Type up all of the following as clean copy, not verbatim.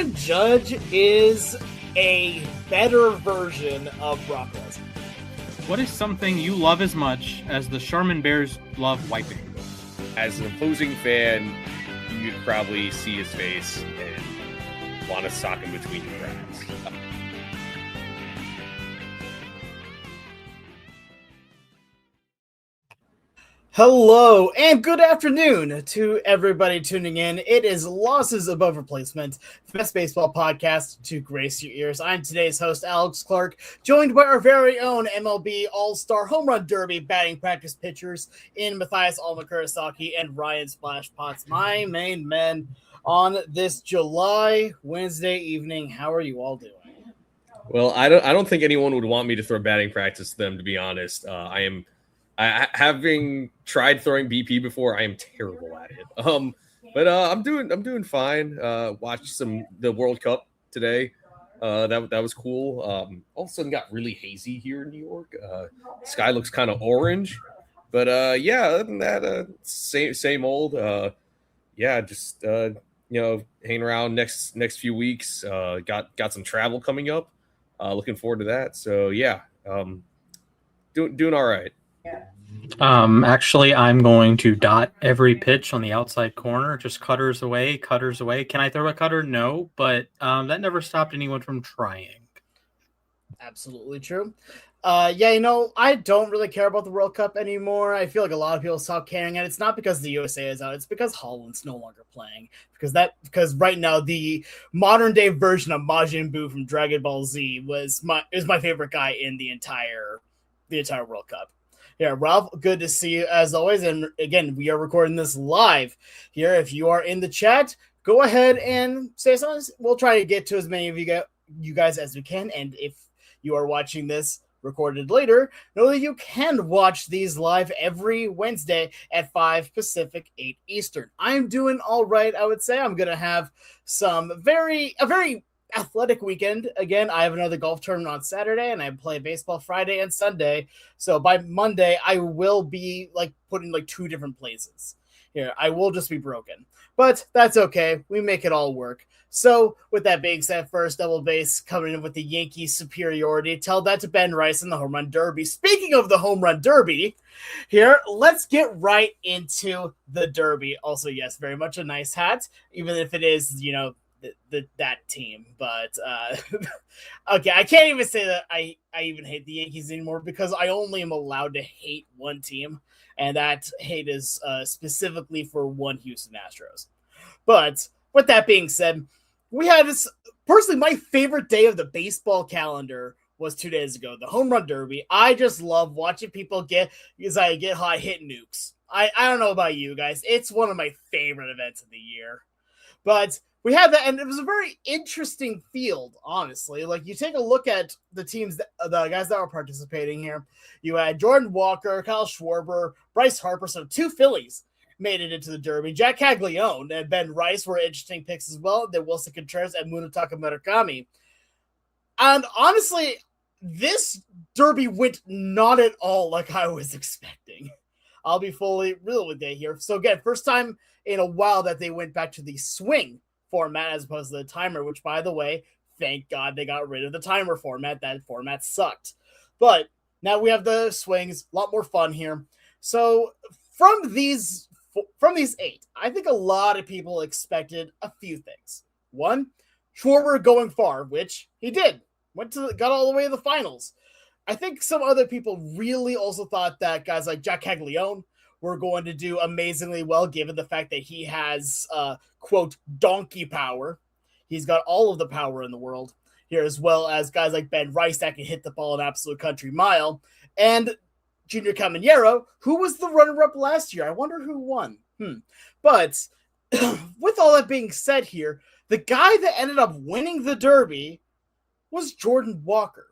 Aaron Judge is a better version of Brock Lesnar. What is something you love as much as the Charmin Bears love wiping? As an opposing fan, you'd probably see his face and want to sock him between the cracks. Hello and good afternoon to everybody tuning in. It is Losses Above Replacement, the best baseball podcast to grace your ears. I'm today's host, Alex Clark, joined by our very own MLB All-Star Home Run Derby batting practice pitchers in Mathias Almakurasaki and Ryan Splash Potts, my main men on this July Wednesday evening. How are you all doing? Well, I don't think anyone would want me to throw batting practice to them, to be honest. Having tried throwing BP before, I am terrible at it. But I'm doing fine. Watched the World Cup today. That was cool. All of a sudden got really hazy here in New York. Sky looks kind of orange. But yeah, other than that, same old. Just hanging around next few weeks. Got some travel coming up. Looking forward to that. So yeah, doing all right. Actually, I'm going to dot every pitch on the outside corner, just cutters away. Can I throw a cutter? No, but that never stopped anyone from trying. Absolutely true. I don't really care about the World Cup anymore. I feel like a lot of people stop caring, and it's not because the USA is out. It's because Holland's no longer playing. Because right now the modern day version of Majin Buu from Dragon Ball Z is my favorite guy in the entire World Cup. Yeah, Ralph, good to see you as always. And again, we are recording this live here. If you are in the chat, go ahead and say something. We'll try to get to as many of you guys as we can. And if you are watching this recorded later, know that you can watch these live every Wednesday at 5 Pacific, 8 Eastern. I'm doing all right, I would say. I'm going to have a very athletic weekend. Again, I have another golf tournament on Saturday, and I play baseball Friday and Sunday. So by Monday, I will be put in 2 different places. Here, I will just be broken. But that's okay. We make it all work. So with that being said, first double base coming in with the Yankees superiority. Tell that to Ben Rice in the Home Run Derby. Speaking of the Home Run Derby, here, let's get right into the Derby. Also, yes, very much a nice hat, even if it is, that team. But okay, I can't even say that I even hate the Yankees anymore, because I only am allowed to hate one team, and that hate is specifically for one Houston Astros. But with that being said, we had this, personally, my favorite day of the baseball calendar was 2 days ago, the Home Run Derby. I just love watching people get high hit nukes. I don't know about you guys. It's one of my favorite events of the year. But we had that, and it was a very interesting field, honestly. You take a look at the teams, the guys that were participating here. You had Jordan Walker, Kyle Schwarber, Bryce Harper, so 2 Phillies made it into the Derby. Jack Caglione and Ben Rice were interesting picks as well. Then Wilson Contreras and Munetaka Murakami. And honestly, this Derby went not at all like I was expecting. I'll be fully real with you here. So again, first time in a while that they went back to the swing format as opposed to the timer, which, by the way, thank God they got rid of the timer format. That format sucked. But now we have the swings, a lot more fun here. So from these 8, I think a lot of people expected a few things. One, Schwarber going far, which he did. Got all the way to the finals. I think some other people really also thought that guys like Jack Caglione were going to do amazingly well, given the fact that he has, quote, donkey power. He's got all of the power in the world here, as well as guys like Ben Rice that can hit the ball an absolute country mile. And Junior Caminero, who was the runner-up last year. I wonder who won. But with all that being said here, the guy that ended up winning the Derby was Jordan Walker.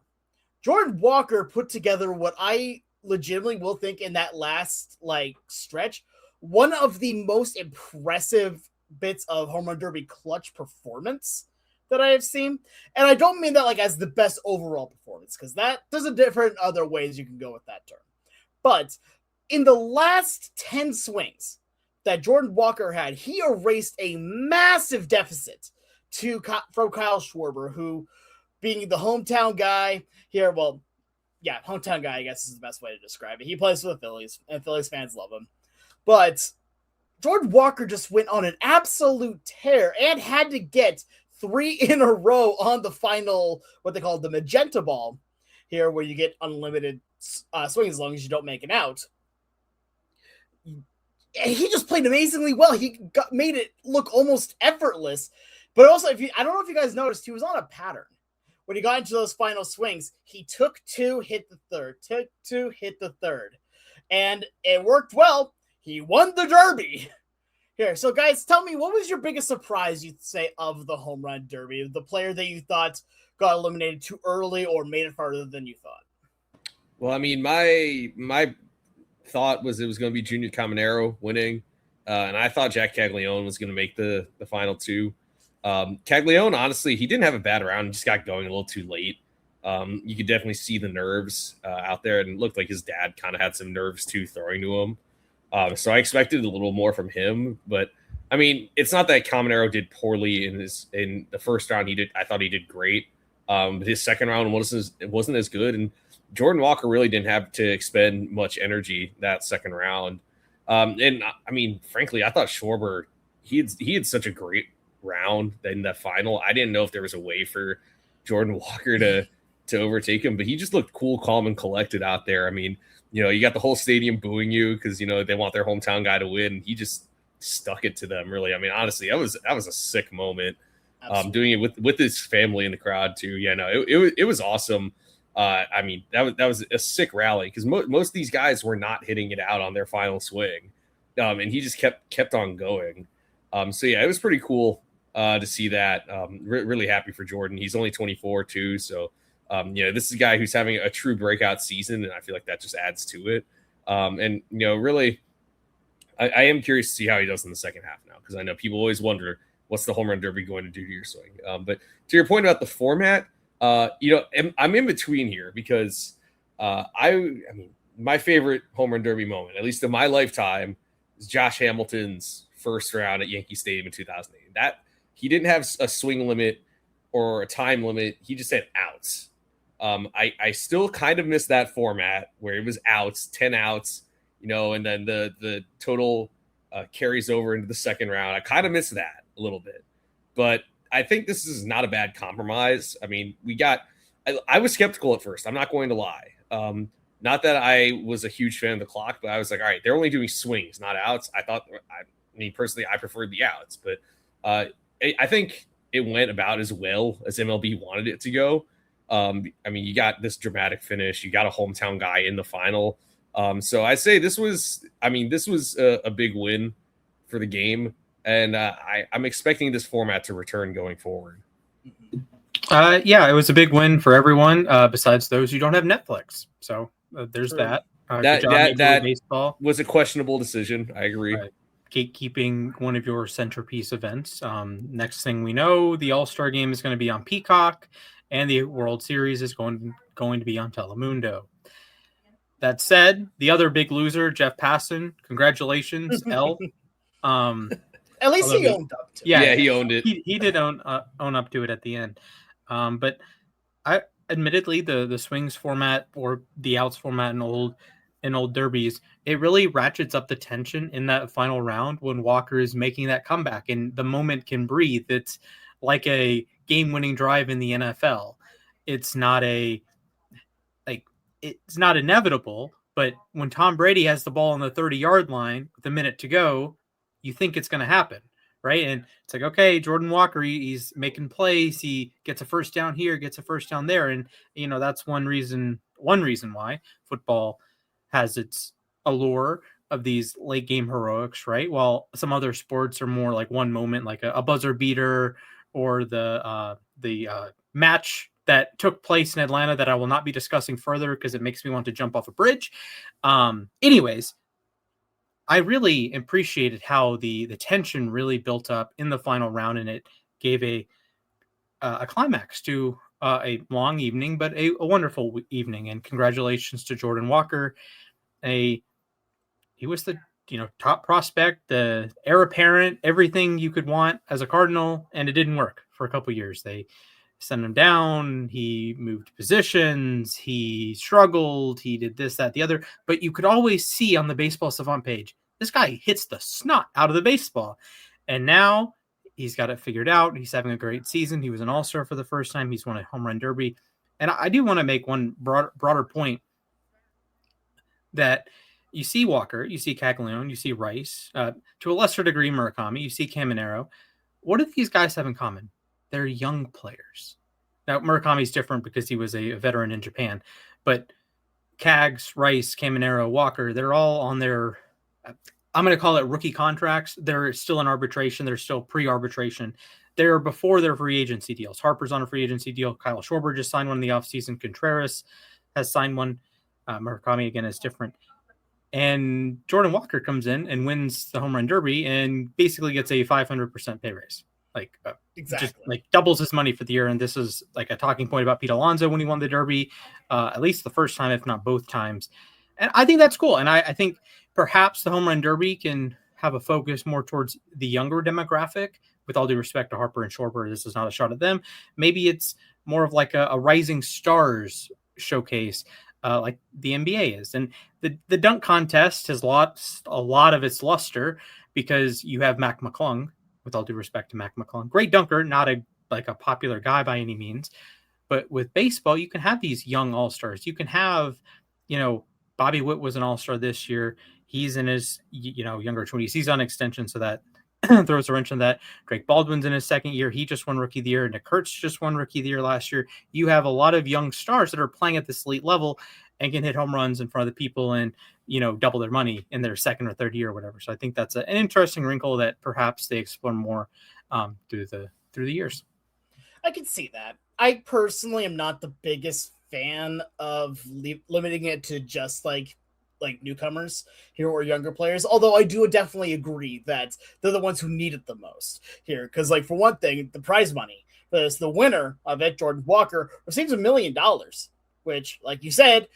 Jordan Walker put together what I legitimately will think in that last stretch, one of the most impressive bits of Home Run Derby clutch performance that I have seen. And I don't mean that as the best overall performance, because there's a different other ways you can go with that term. But in the last 10 swings that Jordan Walker had, he erased a massive deficit from Kyle Schwarber, who, being the hometown guy here, well, yeah, hometown guy, I guess is the best way to describe it. He plays for the Phillies, and Phillies fans love him. But Jordan Walker just went on an absolute tear and had to get 3 in a row on the final, what they call the magenta ball here, where you get unlimited swings as long as you don't make an out. He just played amazingly well. He made it look almost effortless. But also, I don't know if you guys noticed, he was on a pattern. When he got into those final swings, he took 2, hit the third, took 2, hit the third. And it worked well. He won the Derby. Here, so guys, tell me, what was your biggest surprise, you'd say, of the home run Derby? The player that you thought got eliminated too early or made it farther than you thought? Well, I mean, my thought was it was going to be Junior Caminero winning, and I thought Jack Caglione was going to make the final 2. Caglione, honestly, he didn't have a bad round. He just got going a little too late. You could definitely see the nerves out there, and it looked like his dad kind of had some nerves too throwing to him. So I expected a little more from him, but I mean, it's not that Caminero did poorly in the first round. I thought he did great. But his second round wasn't as good, and Jordan Walker really didn't have to expend much energy that second round. And I mean, frankly, I thought Schwarber, he had such a great round in that final. I didn't know if there was a way for Jordan Walker to overtake him, but he just looked cool, calm, and collected out there. I mean, you got the whole stadium booing you because they want their hometown guy to win. He just stuck it to them, really. I mean, honestly, that was a sick moment. Doing it with his family in the crowd too. Yeah, no, it was awesome. I mean, that was a sick rally because most of these guys were not hitting it out on their final swing, and he just kept on going. So yeah, it was pretty cool to see that. Really happy for Jordan. He's only 24 too, so this is a guy who's having a true breakout season, and I feel like that just adds to it. And really, I am curious to see how he does in the second half now, because I know people always wonder what's the home run derby going to do to your swing. But to your point about the format, I'm in between here because I mean, my favorite home run derby moment, at least in my lifetime, is Josh Hamilton's first round at Yankee Stadium in 2008. That he didn't have a swing limit or a time limit; he just had outs. I still kind of miss that format where it was outs, 10 outs, and then the total carries over into the second round. I kind of miss that a little bit, but I think this is not a bad compromise. I mean, I was skeptical at first. I'm not going to lie. Not that I was a huge fan of the clock, but I was like, all right, they're only doing swings, not outs. I mean, personally, I preferred the outs, but I think it went about as well as MLB wanted it to go. I mean, you got this dramatic finish. You got a hometown guy in the final. So I say this was a big win for the game. And I'm expecting this format to return going forward. Yeah, it was a big win for everyone besides those who don't have Netflix. So there's that. That baseball was a questionable decision. I agree. Keeping one of your centerpiece events. Next thing we know, the All-Star Game is going to be on Peacock, and the World Series is going to be on Telemundo. That said, the other big loser, Jeff Passan, congratulations, L. At least he owned up to it. Yeah, he owned it. He did own up to it at the end. But admittedly, the swings format or the outs format in old derbies, it really ratchets up the tension in that final round when Walker is making that comeback and the moment can breathe. It's like a game-winning drive in the NFL. It's not inevitable, but when Tom Brady has the ball on the 30-yard line with a minute to go, you think it's going to happen, right? And it's like, okay, Jordan Walker, he's making plays. He gets a first down here, gets a first down there. And, that's one reason why football has its allure of these late game heroics, right? While some other sports are more like one moment, like a buzzer beater or the match that took place in Atlanta that I will not be discussing further because it makes me want to jump off a bridge. Anyways, I really appreciated how the tension really built up in the final round, and it gave a climax to a long evening, but a wonderful evening. And congratulations to Jordan Walker. He was the top prospect, the heir apparent, everything you could want as a Cardinal, and it didn't work for a couple years. They sent him down. He moved positions. He struggled. He did this, that, the other. But you could always see on the Baseball Savant page, this guy hits the snot out of the baseball. And now he's got it figured out. He's having a great season. He was an all-star for the first time. He's won a home run derby. And I do want to make one broader point that you see Walker, you see Caglione, you see Rice, to a lesser degree Murakami, you see Caminero. What do these guys have in common? They're young players. Now, Murakami's different because he was a veteran in Japan, but Cags, Rice, Caminero, Walker, they're all on their, I'm going to call it rookie contracts. They're still in arbitration. They're still pre-arbitration. They're before their free agency deals. Harper's on a free agency deal. Kyle Schwarber just signed one in the offseason. Contreras has signed one. Murakami, again, is different. And Jordan Walker comes in and wins the home run derby and basically gets a 500% pay raise. Exactly. Just like doubles his money for the year. And this is like a talking point about Pete Alonso when he won the derby, at least the first time, if not both times. And I think that's cool. And I think perhaps the home run derby can have a focus more towards the younger demographic. With all due respect to Harper and Schwarber, this is not a shot at them. Maybe it's more of like a rising stars showcase, like the NBA is. And the dunk contest has lost a lot of its luster because you have Mac McClung, with all due respect to Mac McClung. Great dunker, not a popular guy by any means. But with baseball, you can have these young all-stars. You can have, Bobby Witt was an all-star this year. He's in his, younger 20s. He's on extension, so that throws a wrench in that. Drake Baldwin's in his second year. He just won Rookie of the Year. Nick Kurtz just won Rookie of the Year last year. You have a lot of young stars that are playing at this elite level and can hit home runs in front of the people and, double their money in their second or third year or whatever. So I think that's an interesting wrinkle that perhaps they explore more through the years. I can see that. I personally am not the biggest fan of limiting it to just like newcomers here or younger players, although I do definitely agree that they're the ones who need it the most here, because for one thing, the prize money, the winner of it, Jordan Walker, receives $1 million, which, like you said,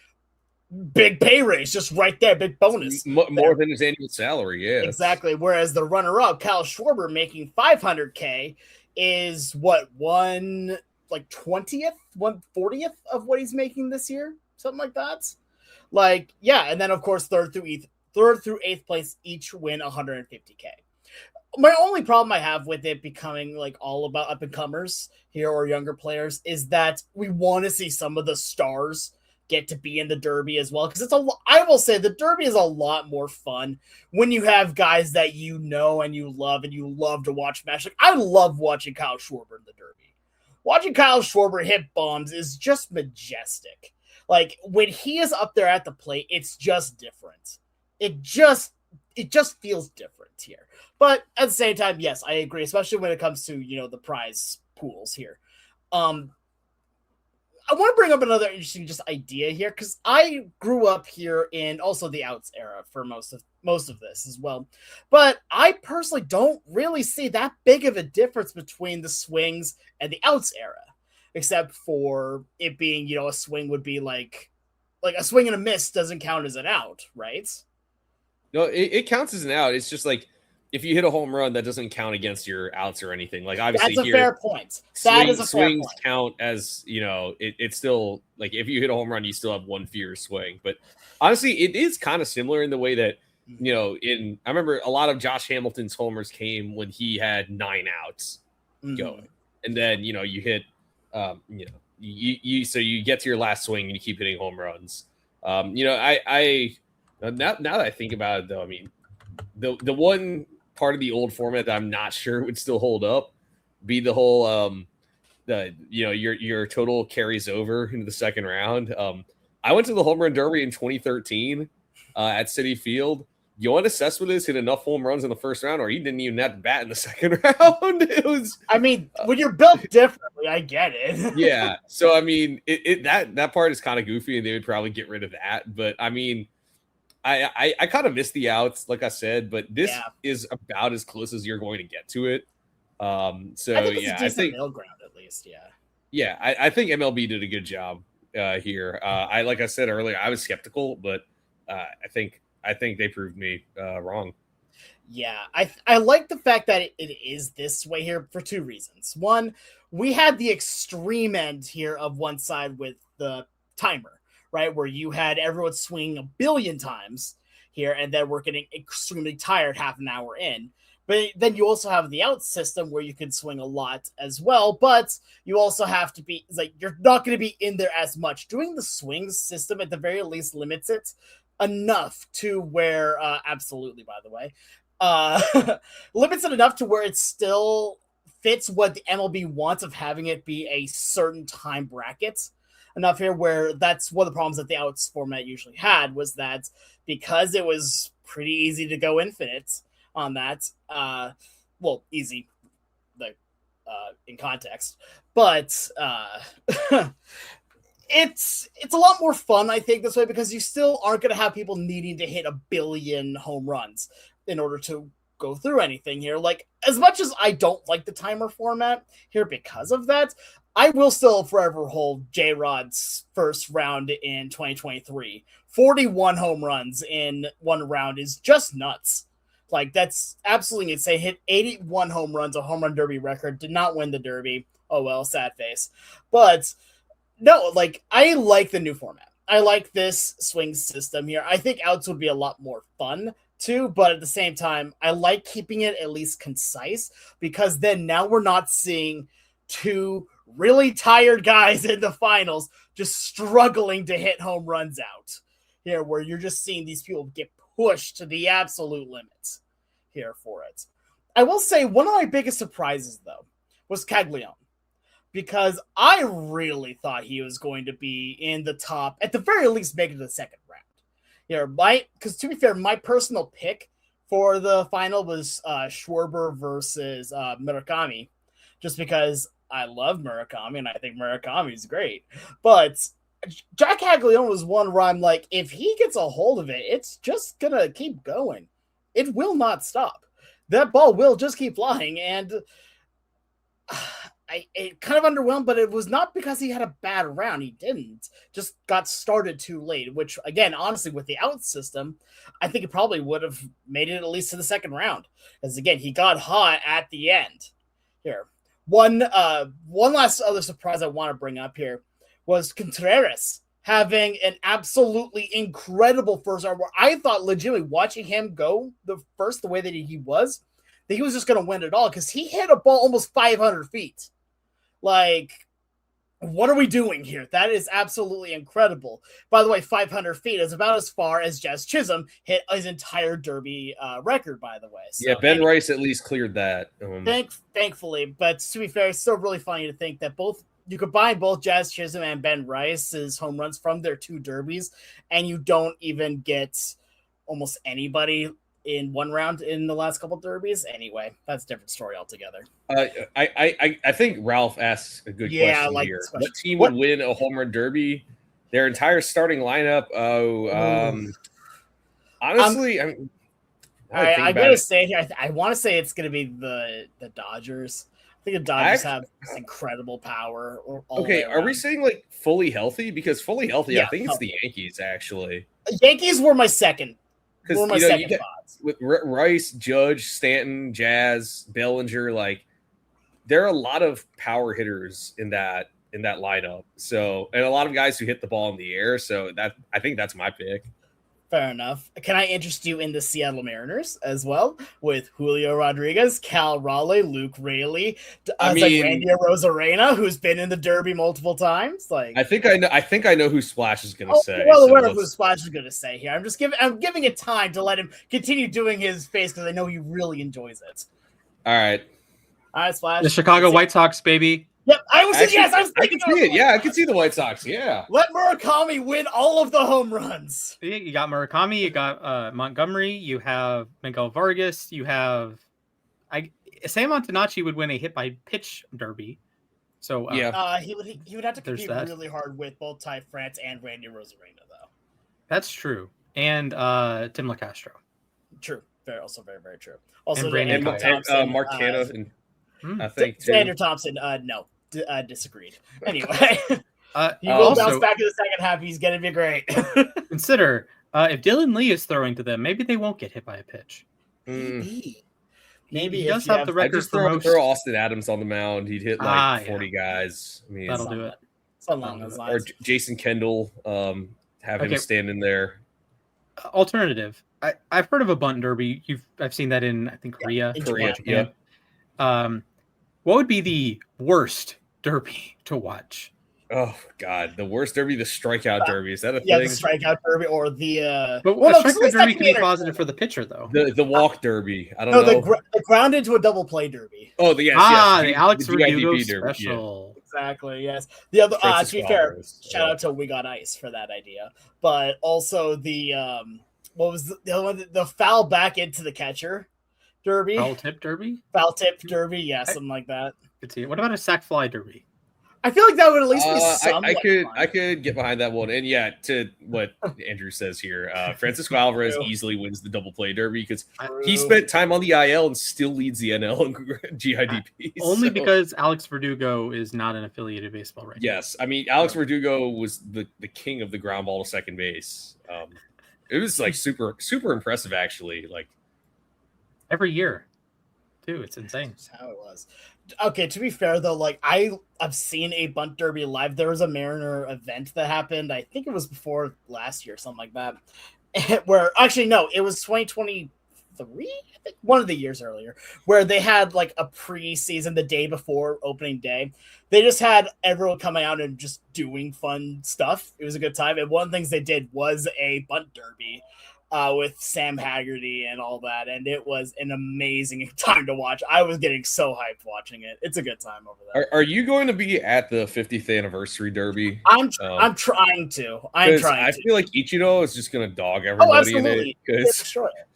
big pay raise just right there, big bonus, more than his annual salary. Yeah, exactly. Whereas the runner-up, Kyle Schwarber, making $500K, is what, 1/20th, 1/40th of what he's making this year, something like that. And then of course third through eighth place each win $150K. My only problem I have with it becoming all about up and comers here or younger players is that we want to see some of the stars get to be in the Derby as well, because I will say the Derby is a lot more fun when you have guys that and you love to watch match. I love watching Kyle Schwarber in the Derby. Watching Kyle Schwarber hit bombs is just majestic. When he is up there at the plate, it's just different. It just feels different here. But at the same time, yes, I agree, especially when it comes to, the prize pools here. I want to bring up another interesting idea here, because I grew up here in also the outs era for most of this as well. But I personally don't really see that big of a difference between the swings and the outs era, except for it being, a swing would be like a swing and a miss doesn't count as an out, right? No, it counts as an out. It's just if you hit a home run, that doesn't count against your outs or anything. Obviously, that's a fair point. That is a fair point. Swings count as, it's still if you hit a home run, you still have one fewer swing. But honestly, it is kind of similar in the way that, I remember a lot of Josh Hamilton's homers came when he had 9 outs going. And then, you hit, so you get to your last swing and you keep hitting home runs. Now that I think about it, though, I mean, the one part of the old format that I'm not sure would still hold up be the whole your total carries over into the second round. I went to the home run derby in 2013 at Citi Field. Yoenis Cespedes hit enough home runs in the first round, or he didn't even have to bat in the second round. It was. I mean, when you're built differently, I get it. Yeah. So I mean, that part is kind of goofy, and they would probably get rid of that. But I mean, I kind of miss the outs, like I said. But this is about as close as you're going to get to it. So I think it's a decent middle ground at least. Yeah. Yeah, I think MLB did a good job here. Like I said earlier, I was skeptical, but I think they proved me wrong. Yeah, I like the fact that it is this way here for two reasons. One, we had the extreme end here of one side with the timer, right, where you had everyone swinging a billion times here, and then we're getting extremely tired half an hour in. But then you also have the out system where you can swing a lot as well, but you also have to be like you're not going to be in there as much. Doing the swing system at the very least limits it enough to where absolutely, by the way, limits it enough to where it still fits what the MLB wants of having it be a certain time bracket enough here, where that's one of the problems that the outs format usually had, was that because it was pretty easy to go infinite on that, well, easy like in context, but it's a lot more fun, I think, this way, because you still aren't going to have people needing to hit a billion home runs in order to go through anything here. Like, as much as I don't like the timer format here because of that, I will still forever hold J-Rod's first round in 2023. 41 home runs in one round is just nuts. Like, that's absolutely insane. Hit 81 home runs, a home run derby record. Did not win the derby. Oh well, sad face. But no, like, I like the new format. I like this swing system here. I think outs would be a lot more fun too, but at the same time, I like keeping it at least concise, because then now we're not seeing two really tired guys in the finals just struggling to hit home runs out here, where you're just seeing these people get pushed to the absolute limits here for it. I will say one of my biggest surprises, though, was Caglione, because I really thought he was going to be in the top, at the very least, make it to the second round. Yeah, because to be fair, my personal pick for the final was Schwarber versus Murakami, just because I love Murakami and I think Murakami is great. But Jack Caglione was one where I'm like, if he gets a hold of it, it's just gonna keep going. It will not stop. That ball will just keep flying, and it kind of underwhelmed, but it was not because he had a bad round. He didn't. Just got started too late, which, again, honestly, with the out system, I think it probably would have made it at least to the second round. Because, again, he got hot at the end. Here. One last other surprise I want to bring up here was Contreras having an absolutely incredible first round, where I thought legitimately watching him go the way that he was, that he was just going to win it all, because he hit a ball almost 500 feet. Like, what are we doing here? That is absolutely incredible. By the way, 500 feet is about as far as Jazz Chisholm hit his entire Derby record, by the way. So, yeah, Ben Rice at least cleared that. Thankfully, but to be fair, it's still really funny to think that you combine both Jazz Chisholm and Ben Rice's home runs from their two derbies, and you don't even get almost anybody in one round in the last couple derbies. Anyway, that's a different story altogether. I think Ralph asks a good question here. What team would win a home run derby? Their entire starting lineup. Honestly, I gotta say here, I want to say it's gonna be the Dodgers. I think the Dodgers have incredible power. Okay, are we saying like fully healthy? Because fully healthy, yeah, I think it's the Yankees actually. Yankees were my second. Because with Rice, Judge, Stanton, Jazz, Bellinger, like there are a lot of power hitters in that lineup. So, and a lot of guys who hit the ball in the air. So I think that's my pick. Fair enough. Can I interest you in the Seattle Mariners as well, with Julio Rodriguez, Cal Raleigh, Luke Raley, Randy Rosarena, who's been in the Derby multiple times? Like, I think I know who Splash is going to say. Well, aware of who Splash is going to say here. I'm giving it time to let him continue doing his face, because I know he really enjoys it. All right, Splash. The Chicago White Sox, baby. Yep, I was thinking it. Yeah, I can see the White Sox. Yeah, let Murakami win all of the home runs. You got Murakami, you got Montgomery, you have Miguel Vargas, you have Sam Antonacci would win a hit by pitch derby. So he would have to compete really hard with both Ty France and Randy Rosarena, though. That's true, and Tim LaCastro. True, also very, very true. Also, and Mark Canna, I think Xander Thompson. No. Disagreed. Anyway, he will bounce back in the second half. He's going to be great. Consider if Dylan Lee is throwing to them, maybe they won't get hit by a pitch. Maybe he if does you have the I record just for throw, most. throw Austin Adams on the mound. He'd hit like 40 guys. I mean, That'll do it. Something along those or lines. Jason Kendall. Have him standing there. Alternative. I've heard of a bunt derby. I've seen that in I think Korea. Korea, yeah. What would be the worst derby to watch? Oh God, the worst derby, the strikeout derby. Is that a thing? Yeah, the strikeout derby or the. But the strikeout derby can be positive for the pitcher, though. The walk derby. I don't know. The ground into a double play derby. Oh, the Alex Verdugo special. Yeah. Exactly. Yes. The other. To be fair, shout out to We Got Ice for that idea, but also the what was the other one? The foul back into the catcher derby. Foul tip derby. Foul tip derby. Yeah, something like that. Could see it. What about a sack fly derby? I feel like that would at least be some. I could get behind that one. And yeah, to what Andrew says here, Francisco Alvarez easily wins the double play derby because he spent time on the IL and still leads the NL in GIDP. Only because Alex Verdugo is not an affiliated baseball right Yes. I mean, Alex Verdugo was the king of the ground ball to second base. It was like super, super impressive, actually. Like every year, too. It's insane. That's how it was. Okay, to be fair though, like I've seen a bunt derby live. There was a Mariner event that happened. I think it was before last year, something like that. Where actually no, it was 2023. I think one of the years earlier, where they had like a preseason the day before opening day. They just had everyone coming out and just doing fun stuff. It was a good time. And one of the things they did was a bunt derby. With Sam Haggerty and all that, and it was an amazing time to watch. I was getting so hyped watching it. It's a good time over there. Are you going to be at the 50th anniversary derby? I'm trying to. I feel like Ichiro is just going to dog everybody in it.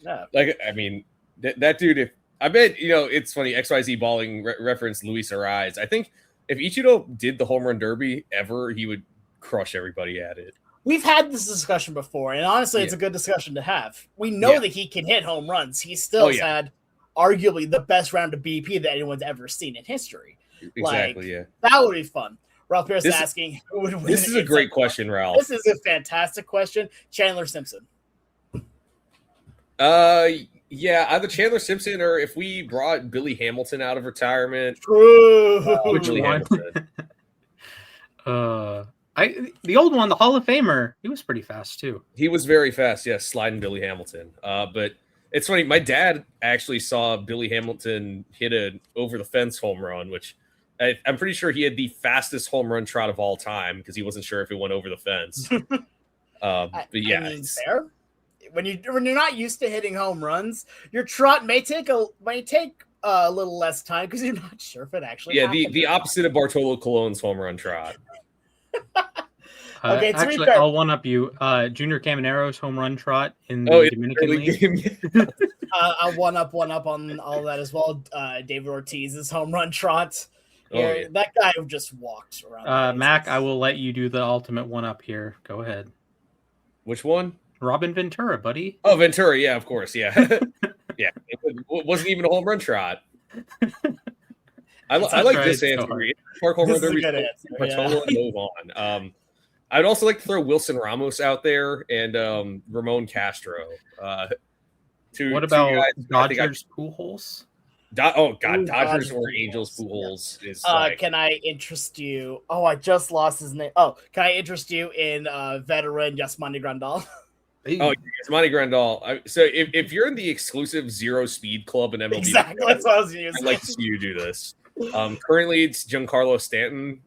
Yeah. Like, I mean, that dude. If I bet it's funny. XYZ Balling referenced Luis Ariz. I think if Ichiro did the home run derby ever, he would crush everybody at it. We've had this discussion before, and honestly, it's a good discussion to have. We know that he can hit home runs. He still had arguably the best round of BP that anyone's ever seen in history. Exactly, That would be fun. Ralph Pierce asking who would win. This is a great question, Ralph. This is a fantastic question. Chandler Simpson. Yeah, either Chandler Simpson or if we brought Billy Hamilton out of retirement. True. Which one? The old one, the Hall of Famer, he was pretty fast too. He was very fast, yes, sliding Billy Hamilton. But it's funny, my dad actually saw Billy Hamilton hit an over the fence home run, which I'm pretty sure he had the fastest home run trot of all time because he wasn't sure if it went over the fence. But yeah, I mean, fair. When you're not used to hitting home runs, your trot may take a little less time because you're not sure if it actually. Yeah, the opposite of Bartolo Colon's home run trot. Okay, actually, I'll one up you. Junior Camanero's home run trot in the Dominican League. I'll one up on all that as well. David Ortiz's home run trot. That guy who just walked around. Mac, I will let you do the ultimate one up here. Go ahead. Which one? Robin Ventura, buddy. Oh, Ventura, yeah, of course, yeah. Yeah, it wasn't even a home run trot. I like this answer. Park home run derby. Totally move on. I'd also like to throw Wilson Ramos out there and Ramon Castro. What about Dodgers Pujols? Dodgers or Angels Pujols is. Can I interest you? Oh, I just lost his name. Oh, can I interest you in veteran Yasmani Grandal? Oh, Yasmani Grandal. So if you're in the exclusive zero speed club in MLB, exactly, that's what I was using. I'd like to see you do this. Currently, it's Giancarlo Stanton.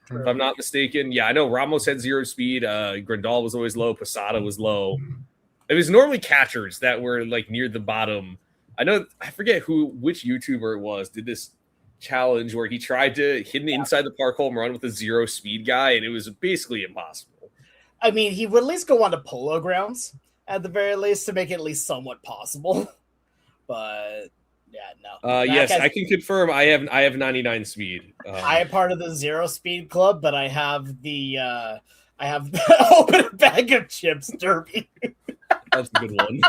If I'm not mistaken, I know Ramos had zero speed. Grandal was always low. Posada was low. It was normally catchers that were like near the bottom. I forget which YouTuber it was did this challenge where he tried to hit an inside the park home run with a zero speed guy, and it was basically impossible. I mean, he would at least go on to Polo Grounds at the very least to make it at least somewhat possible. But no. Yes, I can confirm. I have 99 speed. I am part of the zero speed club, but I have the open a bag of chips derby. That's a good one.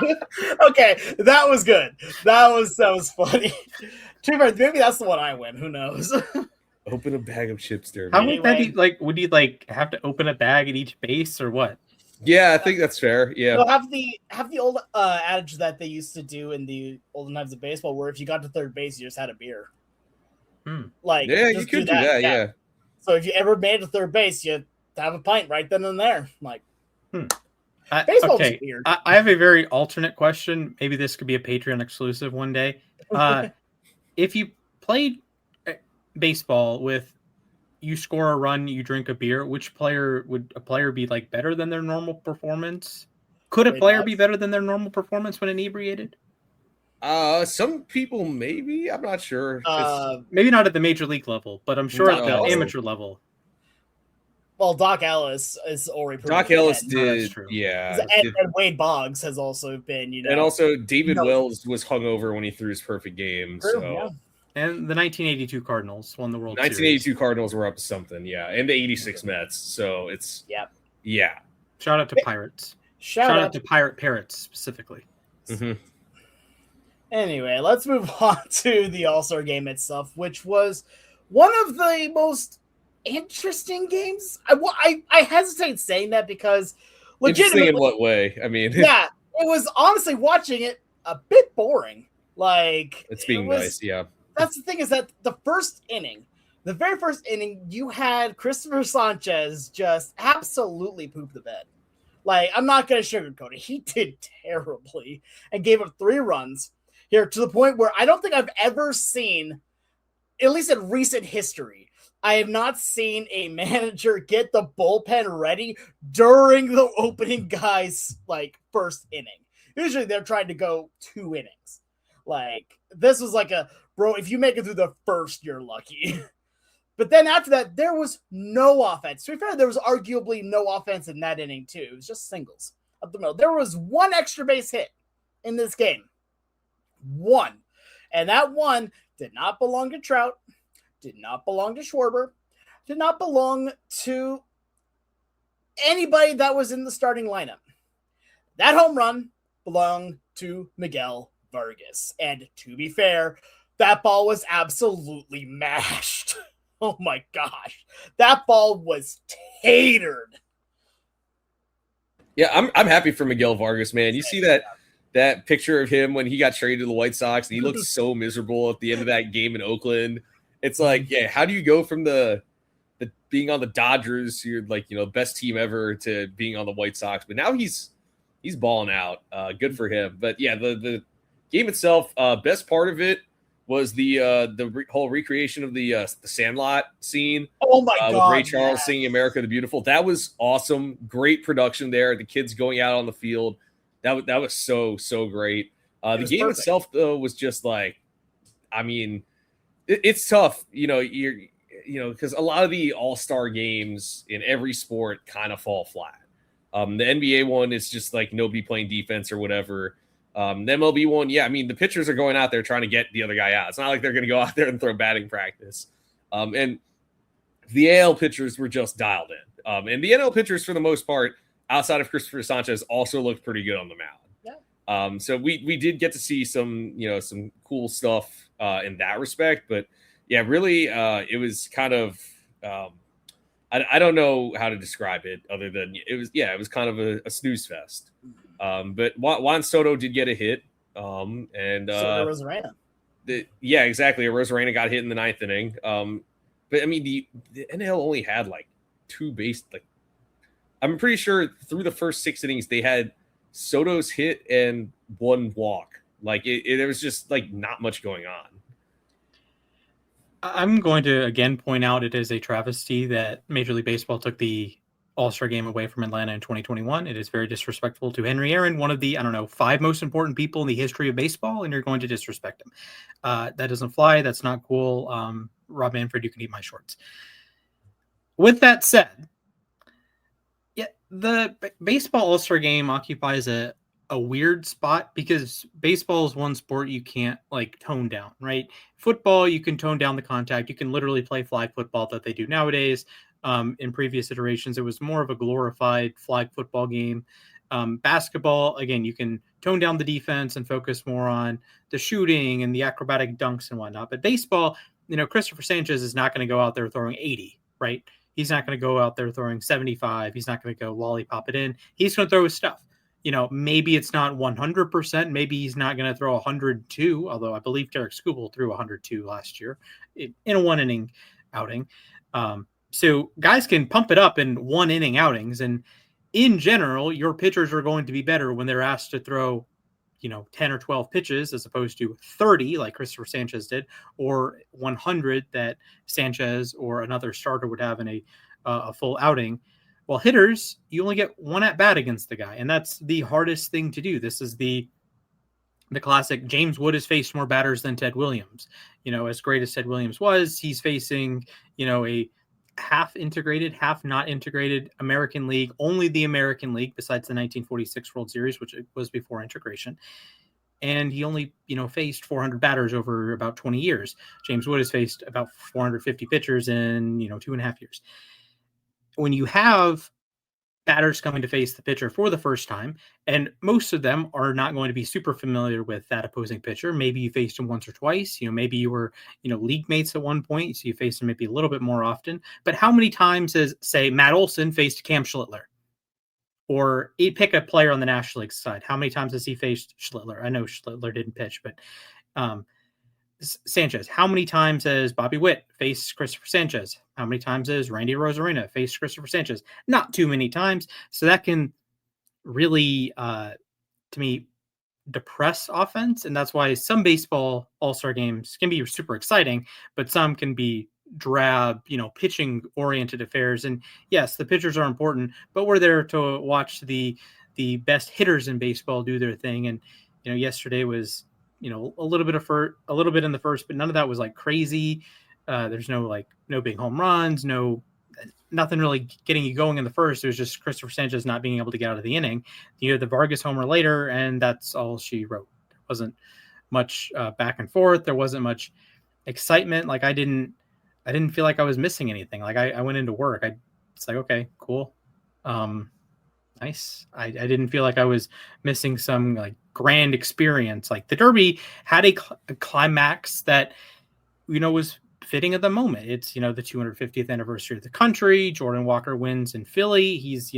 Okay, that was good. That was funny. Maybe that's the one I win. Who knows? Open a bag of chips derby. How would that be? Like, would you have to open a bag at each base or what? Yeah, I think that's fair. Yeah. So have the old adage that they used to do in the olden times of baseball, where if you got to third base, you just had a beer. Like, Yeah, just you could do that. Yeah. So if you ever made it to third base, you have a pint right then and there. Like, baseball's okay, weird. I have a very alternate question. Maybe this could be a Patreon exclusive one day. If you played baseball with you score a run, you drink a beer, which player would a player be like better than their normal performance? Could a player be better than their normal performance when inebriated? Some people maybe. I'm not sure. Maybe not at the major league level, but I'm sure at the Ellis? amateur level. Well, Doc Ellis is already proven. Doc Ellis No, that's did, true. yeah. And Wade Boggs has also been, And also David Wells was hungover when he threw his perfect game. True, So. yeah. And the 1982 Cardinals won the World 1982 Series. Cardinals were up to something, yeah. And the 86 Mets. So it's yeah. Shout out to Pirates. Shout out to Pirate Parrots specifically. Mm-hmm. Anyway, let's move on to the All-Star game itself, which was one of the most interesting games. I hesitate saying that because legitimately, interesting in what way? I mean, yeah, it was honestly watching it a bit boring. Like, it's being nice, yeah. That's the thing, is that the very first inning, you had Christopher Sanchez just absolutely poop the bed. Like, I'm not going to sugarcoat it. He did terribly and gave up 3 runs here, to the point where I don't think I've ever seen, at least in recent history, I have not seen a manager get the bullpen ready during the opening guy's first inning. Usually they're trying to go 2 innings. Like, this was like bro, if you make it through the first, you're lucky. But then after that, there was no offense. To be fair, there was arguably no offense in that inning too. It was just singles up the middle. There was 1 extra base hit in this game. 1. And that 1 did not belong to Trout, did not belong to Schwarber, did not belong to anybody that was in the starting lineup. That home run belonged to Miguel Vargas. And to be fair, that ball was absolutely mashed. Oh my gosh. That ball was tatered. Yeah, I'm happy for Miguel Vargas, man. You see that picture of him when he got traded to the White Sox and he looked so miserable at the end of that game in Oakland. It's like, yeah, how do you go from the being on the Dodgers, you're best team ever, to being on the White Sox? But now he's balling out. Good for him. But yeah, the game itself, best part of it was the whole recreation of the Sandlot scene. Oh my God! With Ray Charles singing "America the Beautiful." That was awesome. Great production there. The kids going out on the field. That was so great. The game perfect. Itself though was just like, I mean, it's tough. Because a lot of the all-star games in every sport kind of fall flat. The NBA one is just like nobody playing defense or whatever. The MLB one, yeah, I mean, the pitchers are going out there trying to get the other guy out. It's not like they're going to go out there and throw batting practice. And the AL pitchers were just dialed in. And the NL pitchers, for the most part, outside of Christopher Sanchez, also looked pretty good on the mound. Yeah. So we did get to see some cool stuff in that respect. But yeah, really, it was kind of I don't know how to describe it other than it was kind of a snooze fest. But Juan Soto did get a hit. And Rosarena. Yeah, exactly. Rosarena got hit in the 9th inning. But I mean, the NL only had 2 base. I'm pretty sure through the first 6 innings they had Soto's hit and 1 walk. There was just not much going on. I'm going to again point out it is a travesty that Major League Baseball took the All-Star game away from Atlanta in 2021. It is very disrespectful to Henry Aaron, one of the, 5 most important people in the history of baseball, and you're going to disrespect him. That doesn't fly. That's not cool. Rob Manfred, you can eat my shorts. With that said, yeah, the baseball All-Star game occupies a weird spot because baseball is one sport you can't tone down, right? Football, you can tone down the contact. You can literally play flag football that they do nowadays. In previous iterations, it was more of a glorified flag football game. Basketball, again, you can tone down the defense and focus more on the shooting and the acrobatic dunks and whatnot. But baseball, Christopher Sanchez is not going to go out there throwing 80, right? He's not going to go out there throwing 75. He's not going to go lollipop it in. He's going to throw his stuff. Maybe it's not 100%. Maybe he's not going to throw 102, although I believe Derek Skubal threw 102 last year in a 1-inning outing. So guys can pump it up in 1-inning outings. And in general, your pitchers are going to be better when they're asked to throw 10 or 12 pitches as opposed to 30 like Christopher Sanchez did, or 100 that Sanchez or another starter would have in a full outing. Well, hitters, you only get one at bat against the guy, and that's the hardest thing to do. This is the classic. James Wood has faced more batters than Ted Williams. As great as Ted Williams was, he's facing a half integrated, half not integrated American League, only the American League besides the 1946 World Series, which was before integration. And he only, faced 400 batters over about 20 years. James Wood has faced about 450 pitchers in, 2.5 years. When you have batters coming to face the pitcher for the first time, and most of them are not going to be super familiar with that opposing pitcher. Maybe you faced him once or twice. Maybe you were, league mates at one point, so you faced him maybe a little bit more often. But how many times has, say, Matt Olson faced Cam Schlittler? Or he'd pick a player on the National League side. How many times has he faced Schlittler? I know Schlittler didn't pitch, but Sanchez. How many times has Bobby Witt faced Christopher Sanchez? How many times has Randy Rosarina faced Christopher Sanchez? Not too many times. So that can really, to me, depress offense. And that's why some baseball all-star games can be super exciting, but some can be drab, pitching oriented affairs. And yes, the pitchers are important, but we're there to watch the best hitters in baseball do their thing. And, yesterday was, a little bit in the first, but none of that was like crazy. There's no big home runs, nothing really getting you going in the first. It was just Christopher Sanchez not being able to get out of the inning. The Vargas homer later, and that's all she wrote. There wasn't much back and forth. There wasn't much excitement. I didn't feel like I was missing anything. I went into work. It's like, okay, cool. Nice. I didn't feel like I was missing some grand experience. The Derby had a climax that, was fitting at the moment. It's, the 250th anniversary of the country. Jordan Walker wins in Philly. He's,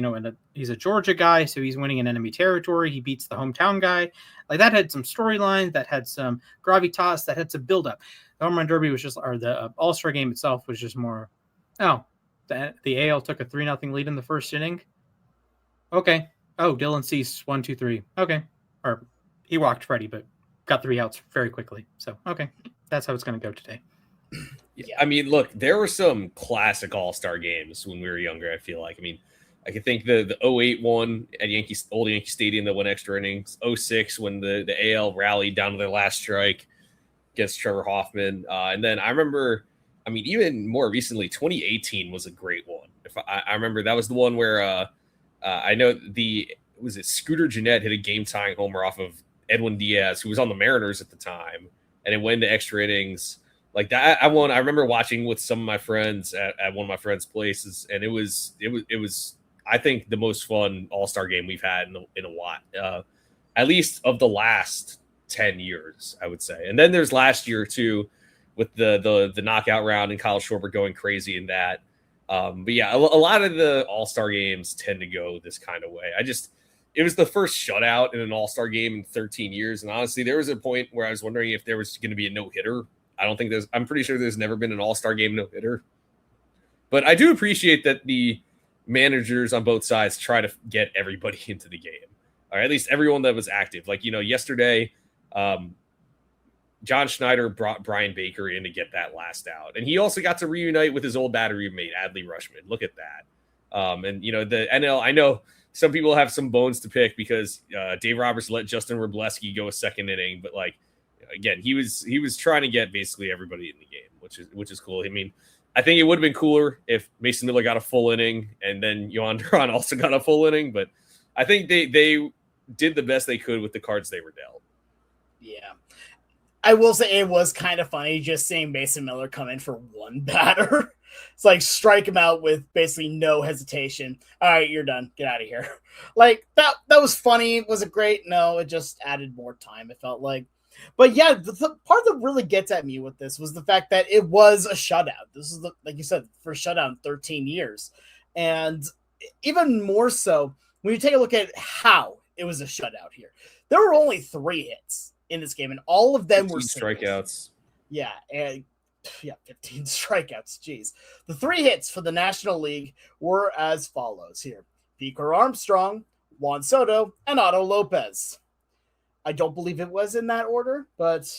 he's a Georgia guy, so he's winning in enemy territory. He beats the hometown guy. That had some storylines, that had some gravitas, that had some buildup. The Home Run Derby was just, or the All-Star game itself was just more, the AL took a 3-0 lead in the first inning. Okay. Oh, Dylan Cease, 1, 2, 3. Okay. Or he walked Freddie, but got 3 outs very quickly. So, okay. That's how it's going to go today. Yeah. I mean, look, there were some classic all-star games when we were younger, I feel like. I mean, I can think the 08 one at old Yankee Stadium that went extra innings. 06 when the AL rallied down to their last strike against Trevor Hoffman. And then I remember, even more recently, 2018 was a great one. I remember that was the one where I know Scooter Gennett hit a game-tying homer off of Edwin Diaz, who was on the Mariners at the time, and it went into extra innings. That, I remember watching with some of my friends at one of my friends' places, and it was I think the most fun All-Star game we've had in a while, at least of the last 10 years, I would say. And then there's last year too, with the knockout round and Kyle Schwarber going crazy in that. But yeah, a lot of the All-Star games tend to go this kind of way. It was the first shutout in an All-Star game in 13 years. And honestly, there was a point where I was wondering if there was going to be a no-hitter. I'm pretty sure there's never been an All-Star game no-hitter. But I do appreciate that the managers on both sides try to get everybody into the game, or at least everyone that was active. Yesterday, John Schneider brought Brian Baker in to get that last out. And he also got to reunite with his old battery mate, Adley Rutschman. Look at that. And the NL, I know some people have some bones to pick because Dave Roberts let Justin Wroblewski go a second inning. But again, he was trying to get basically everybody in the game, which is cool. I think it would have been cooler if Mason Miller got a full inning and then Yohan Duran also got a full inning. But I think they did the best they could with the cards they were dealt. Yeah. I will say it was kind of funny just seeing Mason Miller come in for one batter. It's strike him out with basically no hesitation. All right, you're done. Get out of here. That was funny. Was it great? No, it just added more time. It felt like But yeah, the part that really gets at me with this was the fact that it was a shutout. This is, like you said, first shutout in 13 years. And even more so, when you take a look at how it was a shutout here, there were only 3 hits in this game, and all of them were strikeouts. Yeah, and 15 strikeouts. Jeez. The 3 hits for the National League were as follows here. Vicar Armstrong, Juan Soto, and Otto Lopez. I don't believe it was in that order, but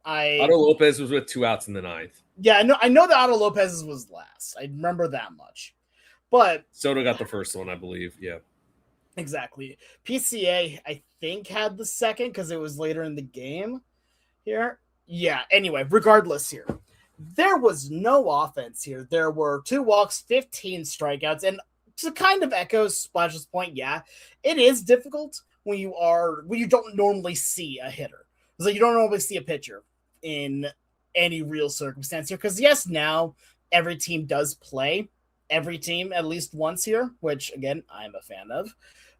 Otto Lopez was with 2 outs in the 9th. Yeah, I know that Otto Lopez was last. I remember that much. But Soto got the first one, I believe. Yeah. Exactly. PCA, I think, had the second because it was later in the game here. Yeah, anyway, regardless here. There was no offense here. There were 2 walks, 15 strikeouts, and to kind of echo Splash's point, yeah, it is difficult when you don't normally see a hitter. It's like you don't normally see a pitcher in any real circumstance here. Because yes, now every team does play every team at least once here, which again, I'm a fan of.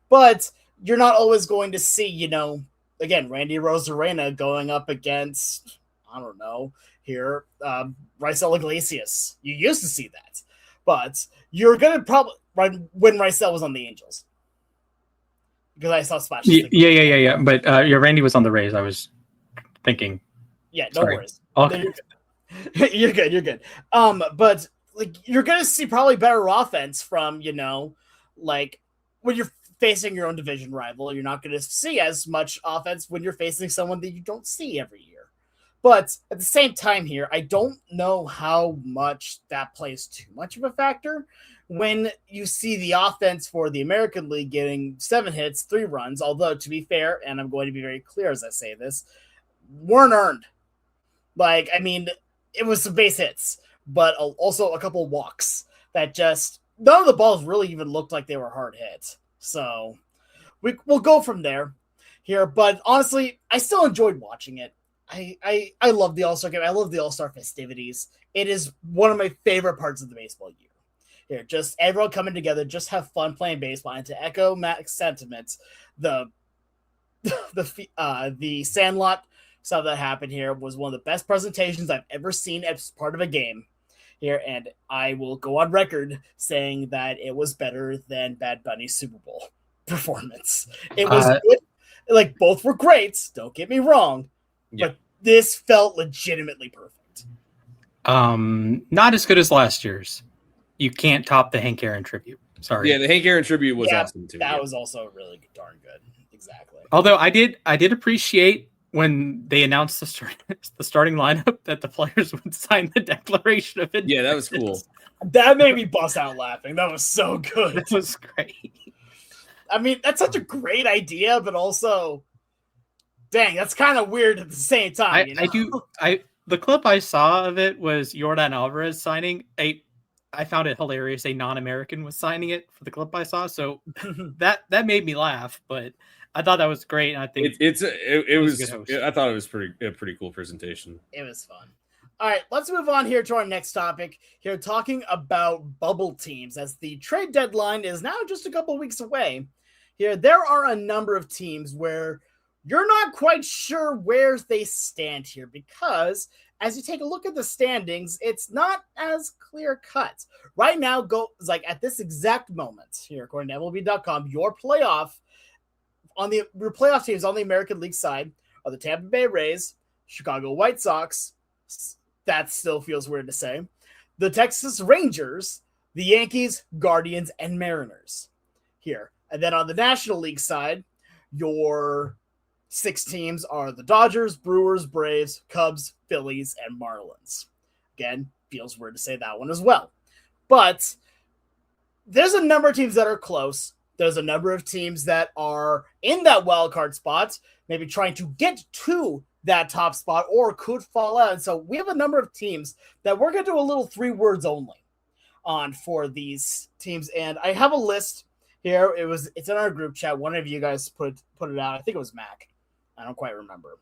But you're not always going to see, again, Randy Rosarena going up against, I don't know, here, Raisel Iglesias. You used to see that. But you're going to probably, when Raisel was on the Angels. Because I saw Splash. Yeah. But Randy was on the Rays. I was thinking. Yeah, no worries. Okay. You're good. But like you're gonna see probably better offense from, like when you're facing your own division rival, you're not gonna see as much offense when you're facing someone that you don't see every year. But at the same time here, I don't know how much that plays too much of a factor when you see the offense for the American League getting 7 hits, 3 runs, although to be fair, and I'm going to be very clear as I say this, weren't earned. Like, I mean, it was some base hits, but also a couple walks that just, none of the balls really even looked like they were hard hit. So we'll go from there here. But honestly, I still enjoyed watching it. I love the All-Star game. I love the All-Star festivities. It is one of my favorite parts of the baseball year. Here, just everyone coming together, just have fun playing baseball. And to echo Matt's sentiments, the Sandlot stuff that happened here was one of the best presentations I've ever seen as part of a game here, and I will go on record saying that it was better than Bad Bunny's Super Bowl performance. It was good. Like, both were great, don't get me wrong, but this felt legitimately perfect. Not as good as last year's. You can't top the Hank Aaron tribute. Sorry. Yeah, the Hank Aaron tribute was awesome too. That was also really darn good. Exactly. Although I did appreciate when they announced the starting lineup that the players would sign the Declaration of Independence. Yeah, that was cool. That made me bust out laughing. That was so good. That was great. I mean, that's such a great idea, but also, dang, that's kind of weird at the same time. The clip I saw of it was Yordan Alvarez signing. I found it hilarious. A non-American was signing it for the clip I saw, so that made me laugh. But I thought that was great. And I think it was. I thought it was a pretty cool presentation. It was fun. All right, let's move on here to our next topic. Here, talking about bubble teams, as the trade deadline is now just a couple weeks away. Here, there are a number of teams where you're not quite sure where they stand here, because as you take a look at the standings, it's not as clear cut. Right now, at this exact moment here, according to MLB.com, your playoff teams on the American League side are the Tampa Bay Rays, Chicago White Sox. That still feels weird to say. The Texas Rangers, the Yankees, Guardians, and Mariners here. And then on the National League side, your 6 teams are the Dodgers, Brewers, Braves, Cubs, Phillies, and Marlins. Again, feels weird to say that one as well. But there's a number of teams that are close. There's a number of teams that are in that wild card spot, maybe trying to get to that top spot or could fall out. And so we have a number of teams that we're going to do a little 3 words only on for these teams. And I have a list here. It's in our group chat. One of you guys put it out. I think it was Mac. I don't quite remember.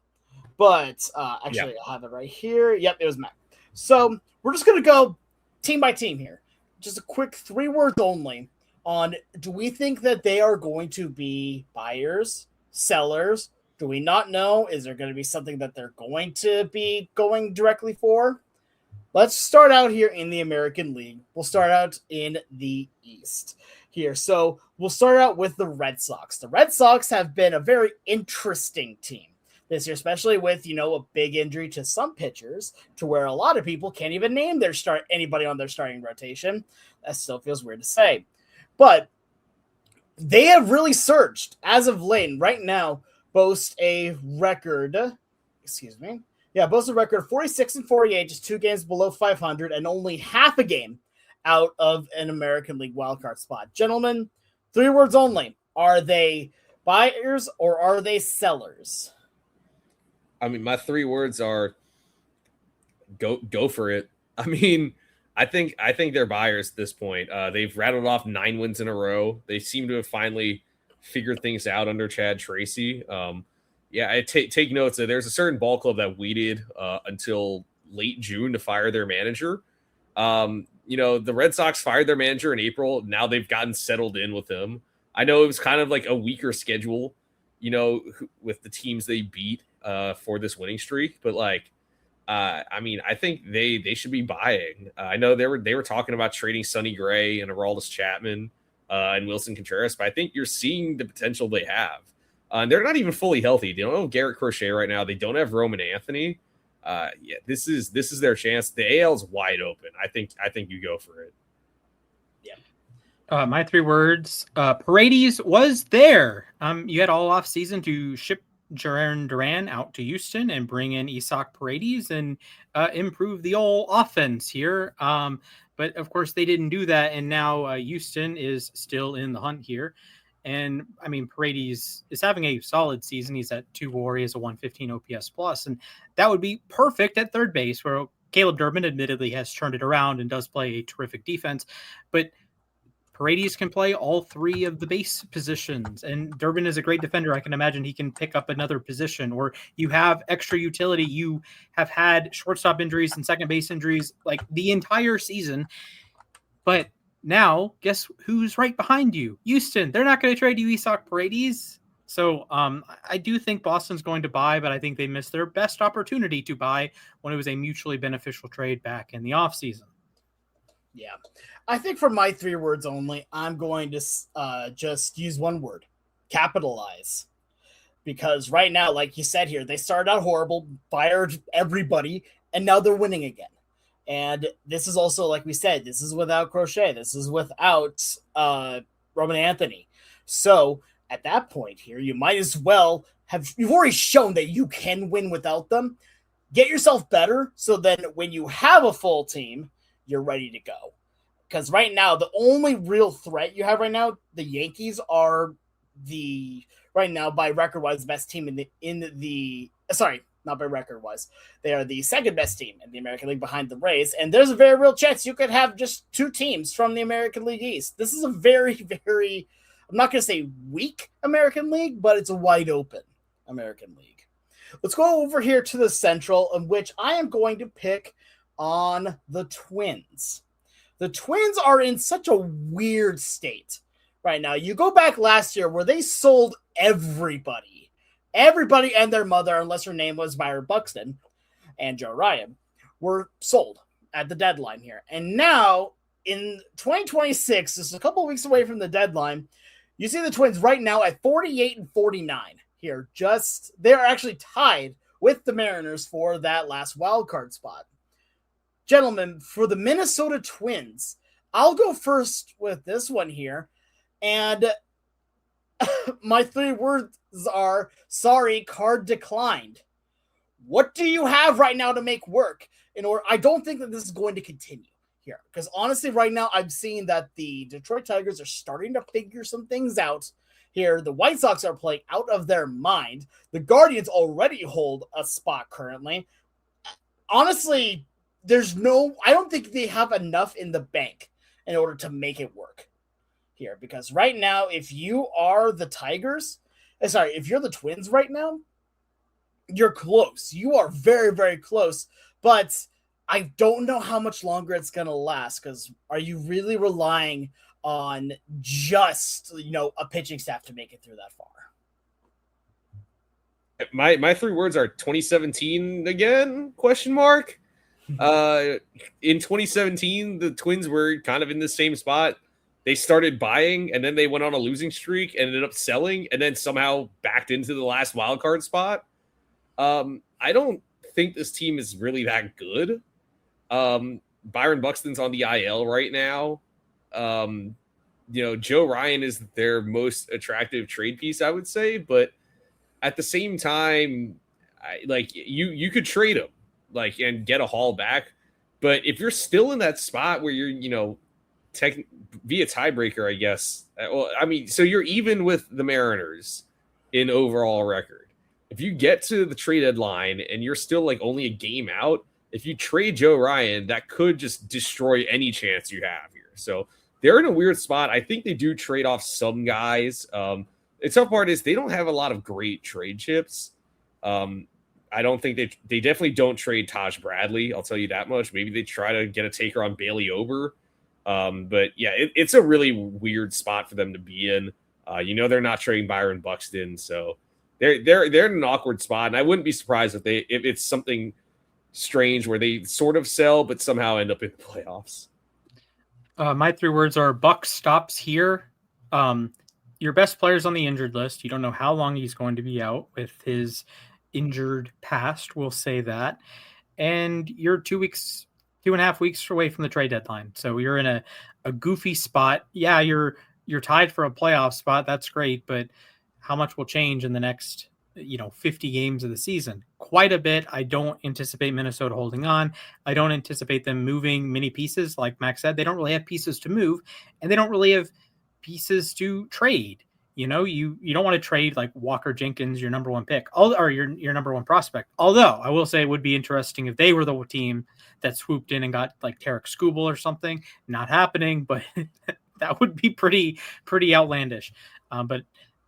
But actually, I'll have it right here. Yep, it was Mac. So we're just going to go team by team here. Just a quick 3 words only on, do we think that they are going to be buyers, sellers, Do we not know? Is there going to be something that they're going to be going directly for? Let's start out here in the American League. We'll start out in the East here. So we'll start out with the Red Sox. The Red Sox have been a very interesting team this year, especially with, a big injury to some pitchers to where a lot of people can't even name anybody on their starting rotation. That still feels weird to say. But they have really surged as of late. Right now, boast a record, boast a record of 46-48, just 2 games below 500, and only half a game out of an American League wildcard spot. Gentlemen, 3 words only. Are they buyers or are they sellers? I mean, my 3 words are go for it. I mean, I think they're buyers at this point. They've rattled off 9 wins in a row. They seem to have finally figured things out under Chad Tracy. I take notes that there's a certain ball club that waited until late June to fire their manager. The Red Sox fired their manager in April. Now they've gotten settled in with him. I know it was kind of like a weaker schedule, with the teams they beat for this winning streak, but I think they should be buying. I know they were talking about trading Sonny Gray and Aroldis Chapman and Wilson Contreras, but I think you're seeing the potential they have. They're not even fully healthy. They don't have Garrett Crochet right now. They don't have Roman Anthony. This is their chance. The AL's wide open. I think you go for it. My 3 words: Paredes was there. You had all off season to ship Jarren Duran out to Houston and bring in Isaac Paredes and improve the old offense here. But of course they didn't do that, and now Houston is still in the hunt here. And I mean, Paredes is having a solid season. He's at 2 WAR, he has a 115 OPS plus, and that would be perfect at third base, where Caleb Durbin admittedly has turned it around and does play a terrific defense, but Paredes can play all 3 of the base positions, and Durbin is a great defender. I can imagine he can pick up another position, or you have extra utility. You have had shortstop injuries and second base injuries like the entire season, but now guess who's right behind you? Houston. They're not going to trade you Isaac Paredes. So I do think Boston's going to buy, but I think they missed their best opportunity to buy when it was a mutually beneficial trade back in the offseason. Yeah. I think for my 3 words only, I'm going to just use 1 word: capitalize. Because right now, like you said here, they started out horrible, fired everybody, and now they're winning again. And this is also, like we said, this is without Crochet. This is without Roman Anthony. So at that point here, you might as well you've already shown that you can win without them. Get yourself better so then when you have a full team, you're ready to go. Because right now, the only real threat you have right now, the Yankees are right now by record-wise the best team not by record-wise. They are the second best team in the American League behind the Rays, and there's a very real chance you could have just 2 teams from the American League East. This is a very, very, I'm not going to say weak American League, but it's a wide open American League. Let's go over here to the Central, in which I am going to pick on the Twins. The Twins are in such a weird state right now. You go back last year where they sold everybody and their mother, unless her name was Myra Buxton and Joe Ryan, were sold at the deadline here. And now in 2026, just a couple of weeks away from the deadline, you see the Twins right now at 48-49 here. They're actually tied with the Mariners for that last wild card spot. Gentlemen, for the Minnesota Twins, I'll go first with this one here. And my 3 words are, sorry, card declined. What do you have right now to make work? I don't think that this is going to continue here. Because honestly, right now, I'm seeing that the Detroit Tigers are starting to figure some things out here. The White Sox are playing out of their mind. The Guardians already hold a spot currently. Honestly, I don't think they have enough in the bank in order to make it work here. Because right now, if you are the if you're the Twins right now, you're close. You are very, very close. But I don't know how much longer it's going to last, because are you really relying on just, a pitching staff to make it through that far? My 3 words are 2017 again? Question mark. In 2017, the Twins were kind of in the same spot. They started buying, and then they went on a losing streak and ended up selling, and then somehow backed into the last wild card spot. I don't think this team is really that good. Byron Buxton's on the IL right now. Joe Ryan is their most attractive trade piece, I would say, but at the same time, you could trade him and get a haul back. But if you're still in that spot where you're, via tiebreaker, I guess. So you're even with the Mariners in overall record. If you get to the trade deadline and you're still only a game out, if you trade Joe Ryan, that could just destroy any chance you have here. So they're in a weird spot. I think they do trade off some guys. The tough part is they don't have a lot of great trade chips. I don't think they definitely don't trade Taj Bradley. I'll tell you that much. Maybe they try to get a taker on Bailey Ober. But yeah, it's a really weird spot for them to be in. They're not trading Byron Buxton, so they're in an awkward spot. And I wouldn't be surprised if it's something strange where they sort of sell but somehow end up in the playoffs. My 3 words are Buck stops here. Your best player's on the injured list. You don't know how long he's going to be out with his injured past. We'll say that. And you're 2.5 weeks away from the trade deadline. So you're in a goofy spot. Yeah, you're tied for a playoff spot. That's great. But how much will change in the next 50 games of the season? Quite a bit. I don't anticipate Minnesota holding on. I don't anticipate them moving many pieces. Like Max said, they don't really have pieces to move, and they don't really have pieces to trade. You don't want to trade like Walker Jenkins, your number 1 pick, or your number 1 prospect. Although I will say it would be interesting if they were the team that swooped in and got like Tarek Skubal or something. Not happening, but that would be pretty outlandish. But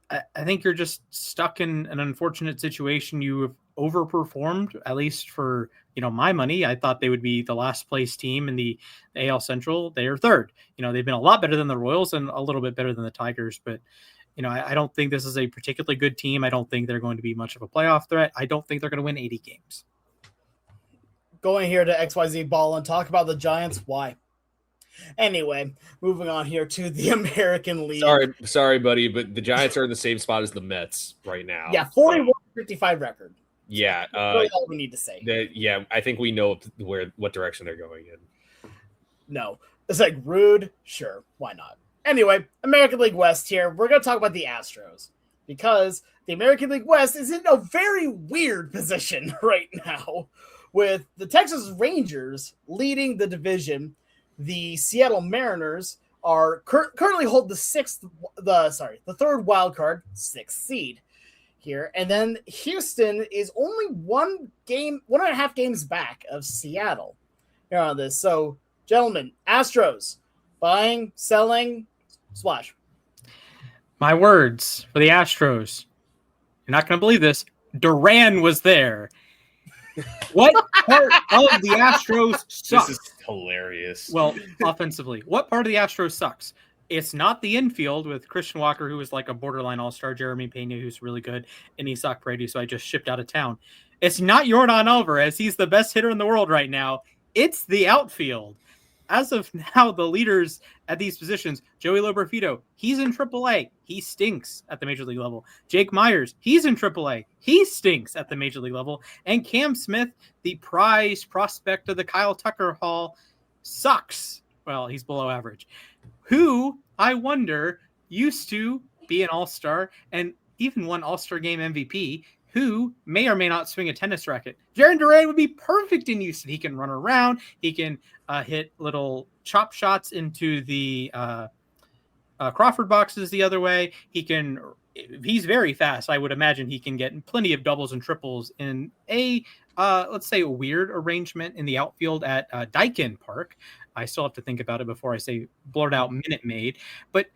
I think you're just stuck in an unfortunate situation. You have overperformed, at least for my money. I thought they would be the last place team in the AL Central. They are 3rd. They've been a lot better than the Royals and a little bit better than the Tigers, but I don't think this is a particularly good team. I don't think they're going to be much of a playoff threat. I don't think they're going to win 80 games. Going here to XYZ Ball and talk about the Giants. Why? Anyway, moving on here to the American League. Sorry, buddy, but the Giants are in the same spot as the Mets right now. Yeah, 41-55 record. Yeah, that's really all we need to say. I think we know what direction they're going in. No, it's rude. Sure, why not? Anyway, American League West here. We're going to talk about the Astros because the American League West is in a very weird position right now with the Texas Rangers leading the division. The Seattle Mariners are currently hold the 3rd wild card, 6th seed here. And then Houston is only 1.5 games back of Seattle here on this. So, gentlemen, Astros, buying, selling, splash. My words for the Astros. You're not going to believe this. Duran was there. What part of the Astros sucks? This is hilarious. Well, offensively, what part of the Astros sucks? It's not the infield with Christian Walker, who is like a borderline all-star, Jeremy Pena, who's really good, and Isaac Paredes, so I just shipped out of town. It's not Yordan Alvarez. He's the best hitter in the world right now. It's the outfield. As of now, the leaders at these positions, Joey Loberfito, he's in AAA. He stinks at the major league level. Jake Myers, he's in AAA. He stinks at the major league level. And Cam Smith, the prize prospect of the Kyle Tucker Hall, sucks. Well, he's below average. Who, I wonder, used to be an all-star and even won all-star game MVP, who may or may not swing a tennis racket. Jarren Duran would be perfect in Houston. He can run around. He can hit little chop shots into the Crawford boxes the other way. He's very fast. I would imagine he can get plenty of doubles and triples in a, let's say, a weird arrangement in the outfield at Daikin Park. I still have to think about it before I say blurt out Minute Maid. But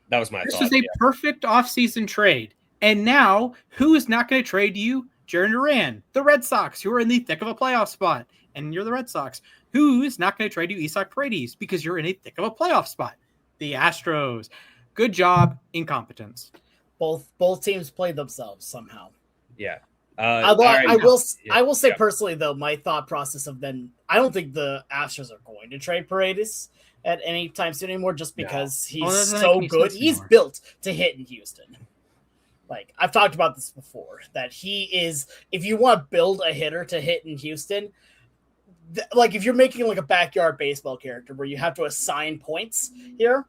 that was my this thought. Is a perfect offseason trade. And now, who is not going to trade you? Jarren Duran, the Red Sox, who are in the thick of a playoff spot. And you're the Red Sox. Who is not going to trade you Isaac Paredes because you're in a thick of a playoff spot? The Astros. Good job, incompetence. Both teams played themselves somehow. Yeah. I will say personally though, my thought process of then I don't think the Astros are going to trade Paredes at any time soon anymore, just because he's so good. He's built to hit in Houston. Like I've talked about this before, that he is. If you want to build a hitter to hit in Houston, like if you're making like a backyard baseball character where you have to assign points here,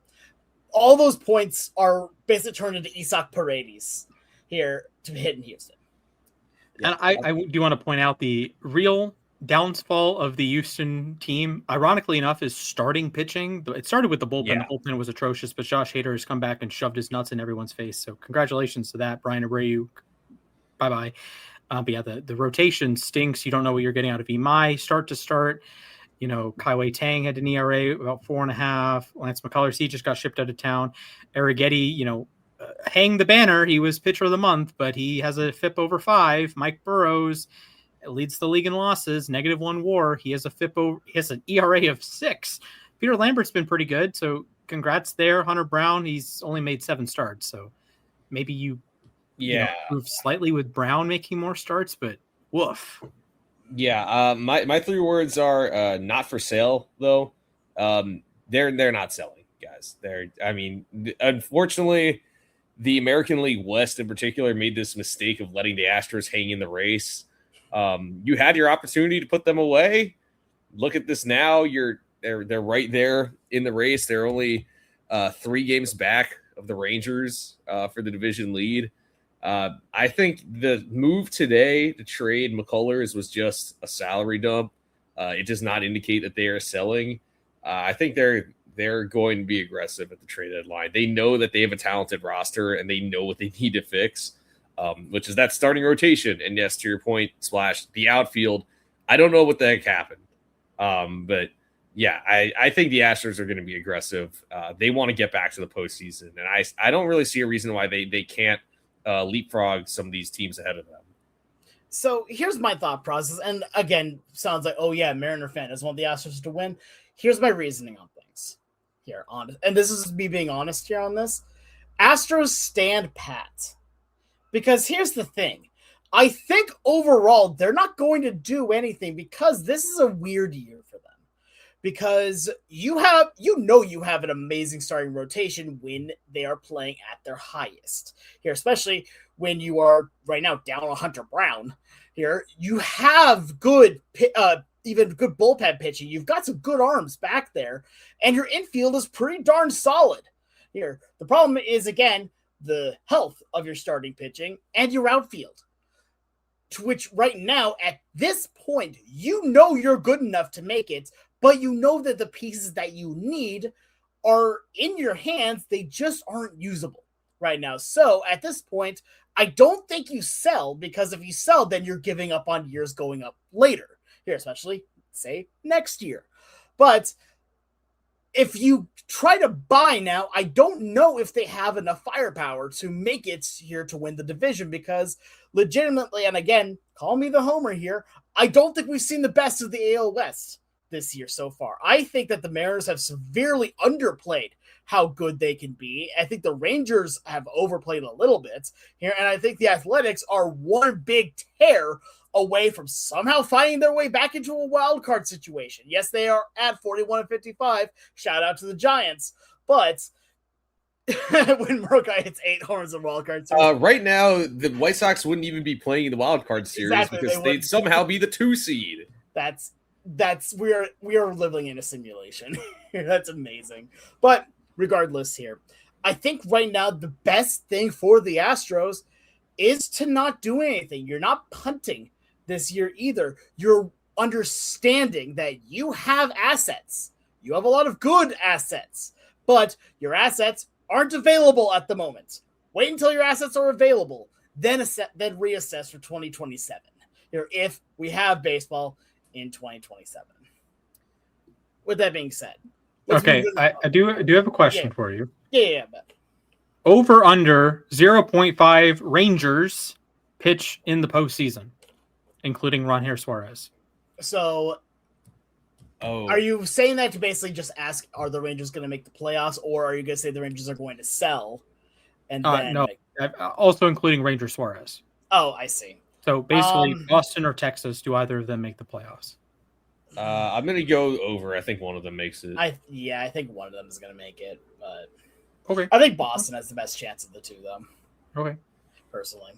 all those points are basically turned into Isaac Paredes here to hit in Houston. And I do want to point out the real downfall of the Houston team, ironically enough, is starting pitching. It started with the bullpen. Yeah. The bullpen was atrocious, but Josh Hader has come back and shoved his nuts in everyone's face. So congratulations to that, Brian Abreu. Bye-bye. But yeah, the rotation stinks. You don't know what you're getting out of Imai start to start. You know, Kaiwei Tang had an ERA about 4.5. Lance McCullers, he just got shipped out of town. Arrighetti, you know, hang the banner. He was pitcher of the month, but he has a FIP over 5. Mike Burrows leads the league in losses, -1 WAR. He has he has an ERA of 6. Peter Lambert's been pretty good, so congrats there. Hunter Brown, he's only made 7 starts, so maybe you improve slightly with Brown making more starts, but woof. Yeah, my 3 words are not for sale though. They're not selling, guys. Unfortunately, the American League West in particular made this mistake of letting the Astros hang in the race. You had your opportunity to put them away. Look at this now. They're right there in the race. They're only 3 games back of the Rangers for the division lead. I think the move today to trade McCullers was just a salary dump. It does not indicate that they are selling. I think they're going to be aggressive at the trade deadline. They know that they have a talented roster and they know what they need to fix, which is that starting rotation. And yes, to your point, Splash, the outfield, I don't know what the heck happened. But yeah, I think the Astros are going to be aggressive. They want to get back to the postseason. And I don't really see a reason why they can't leapfrog some of these teams ahead of them. So here's my thought process. And again, sounds like, oh yeah, Mariner fan doesn't want the Astros to win. Here's my reasoning on things here. And this is me being honest here on this. Astros stand pat. Because here's the thing. I think overall, they're not going to do anything because this is a weird year for them. Because you have an amazing starting rotation when they are playing at their highest here, especially when you are right now down on Hunter Brown here. You have good, even good bullpen pitching. You've got some good arms back there, and your infield is pretty darn solid here. The problem is, again, the health of your starting pitching and your outfield, to which right now, at this point, you're good enough to make it, but you know that the pieces that you need are in your hands. They just aren't usable right now. So at this point, I don't think you sell, because if you sell, then you're giving up on years going up later here, especially say next year. But if you try to buy now, I don't know if they have enough firepower to make it here to win the division, because legitimately, and again, call me the homer here, I don't think we've seen the best of the AL West this year so far. I think that the Mariners have severely underplayed how good they can be. I think the Rangers have overplayed a little bit here, and I think the Athletics are one big tear away from somehow finding their way back into a wild card situation. Yes, they are at 41-55. Shout out to the Giants, but when Morokai hits 8 homers in wild card series, right now the White Sox wouldn't even be playing in the wild card series because they'd somehow be the 2 seed. We are living in a simulation. That's amazing. But regardless here, I think right now the best thing for the Astros is to not do anything. You're not punting this year either. You're understanding that you have assets. You have a lot of good assets, but your assets aren't available at the moment. Wait until your assets are available, then reassess for 2027. If we have baseball in 2027. With that being said, okay, I do have a question for you. Yeah. Over under 0.5 Rangers pitch in the postseason, including Ronher Suarez. So, are you saying that to basically just ask, are the Rangers going to make the playoffs, or are you going to say the Rangers are going to sell? And then no, also including Ranger Suarez. Oh, I see. So basically, Boston or Texas, do either of them make the playoffs? I'm gonna go over. I think one of them makes it. I think one of them is going to make it, but Okay. I think Boston has the best chance of the two, though. Okay. Personally.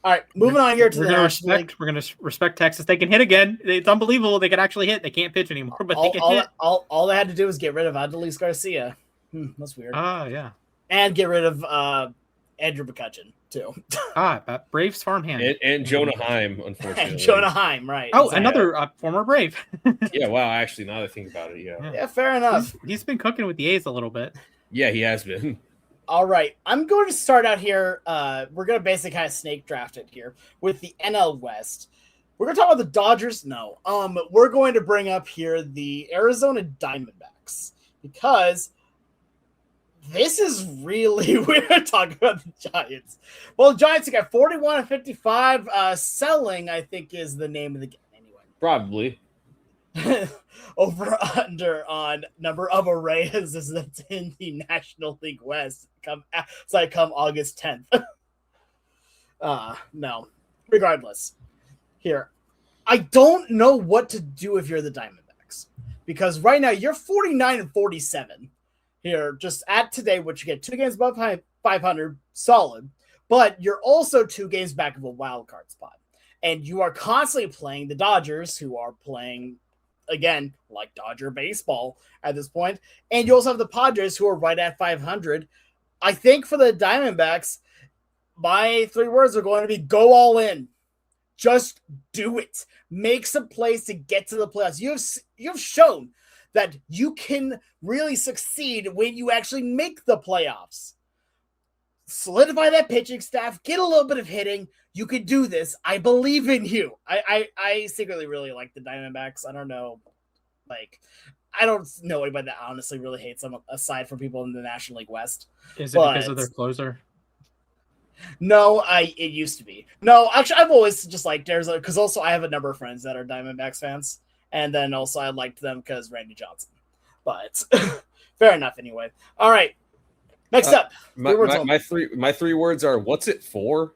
All right, moving on here to the National League. We're going to respect Texas. They can hit again. It's unbelievable. They can actually hit. They can't pitch anymore, but they can hit. All they had to do was get rid of Adolis Garcia. That's weird. Yeah. And get rid of Andrew McCutcheon, too. Braves farmhand. And Jonah Heim, unfortunately. Jonah Heim, right. Oh, exactly. Another former Brave. Yeah, wow, actually, now that I think about it, Yeah, fair enough. He's been cooking with the A's a little bit. Yeah, he has been. All right, I'm going to start out here. We're going to basically kind of snake draft it here with the NL West. We're going to talk about the Dodgers. No, we're going to bring up here the Arizona Diamondbacks because this is really weird talking about the Giants. Well, the Giants got 41 and 55. Selling, I think, is the name of the game anyway. Probably. Over under on number of arrays that's in the National League West come August 10th. No. Regardless. Here. I don't know what to do if you're the Diamondbacks. Because right now you're 49 and 47. Here, just at today, which you get 2 games above 500, solid. But you're also 2 games back of a wild card spot. And you are constantly playing the Dodgers, who are playing, again, like Dodger baseball at this point. And you also have the Padres, who are right at 500. I think for the Diamondbacks, my 3 words are going to be go all in. Just do it. Make some plays to get to the playoffs. You've shown that you can really succeed when you actually make the playoffs. Solidify that pitching staff. Get a little bit of hitting. You could do this. I believe in you. I secretly really like the Diamondbacks. I don't know. I don't know anybody that honestly really hates them aside from people in the National League West. Is it because of their closer? No, it used to be. No, actually, I've always just liked Arizona because also I have a number of friends that are Diamondbacks fans. And then also I liked them because Randy Johnson. But fair enough anyway. All right. Next up. My 3 words are what's it for?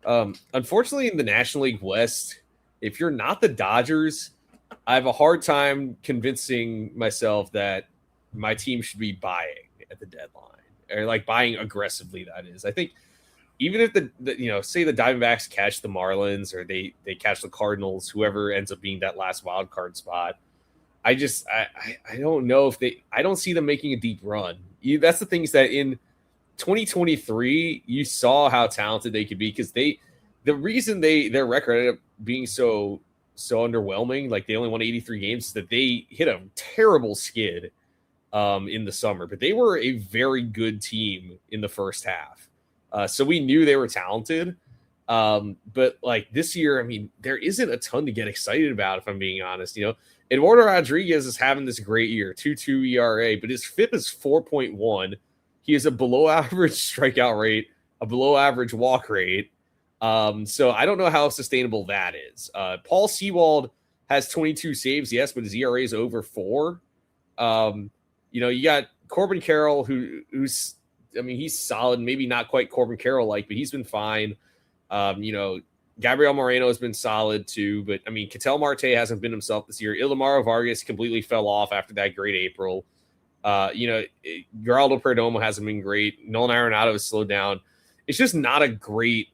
Unfortunately, in the National League West, if you're not the Dodgers, I have a hard time convincing myself that my team should be buying at the deadline or buying aggressively. That is, I think even if say the Diamondbacks catch the Marlins or they catch the Cardinals, whoever ends up being that last wild card spot, I don't know if I don't see them making a deep run. That's the thing is that in 2023, you saw how talented they could be because the reason their record ended up being so underwhelming, they only won 83 games, is that they hit a terrible skid in the summer, but they were a very good team in the first half. So we knew they were talented. But this year, I mean, there isn't a ton to get excited about, if I'm being honest. Eduardo Rodriguez is having this great year, 2.2 ERA, but his FIP is 4.1. He has a below average strikeout rate, a below average walk rate. So I don't know how sustainable that is. Paul Sewald has 22 saves, yes, but his ERA is over 4. You got Corbin Carroll, who's he's solid, maybe not quite Corbin Carroll-like, but he's been fine. Gabriel Moreno has been solid too, but Ketel Marte hasn't been himself this year. Ildemaro Vargas completely fell off after that great April. Geraldo Perdomo hasn't been great. Nolan Arenado has slowed down. It's just not a great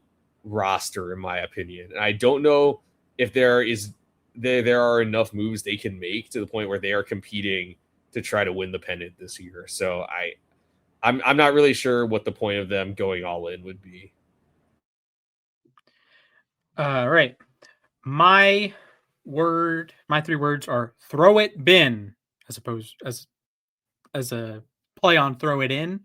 roster, in my opinion. And I don't know if there are enough moves they can make to the point where they are competing to try to win the pennant this year. So I'm not really sure what the point of them going all in would be. Right. My 3 words are throw it bin, as opposed as a play on throw it in.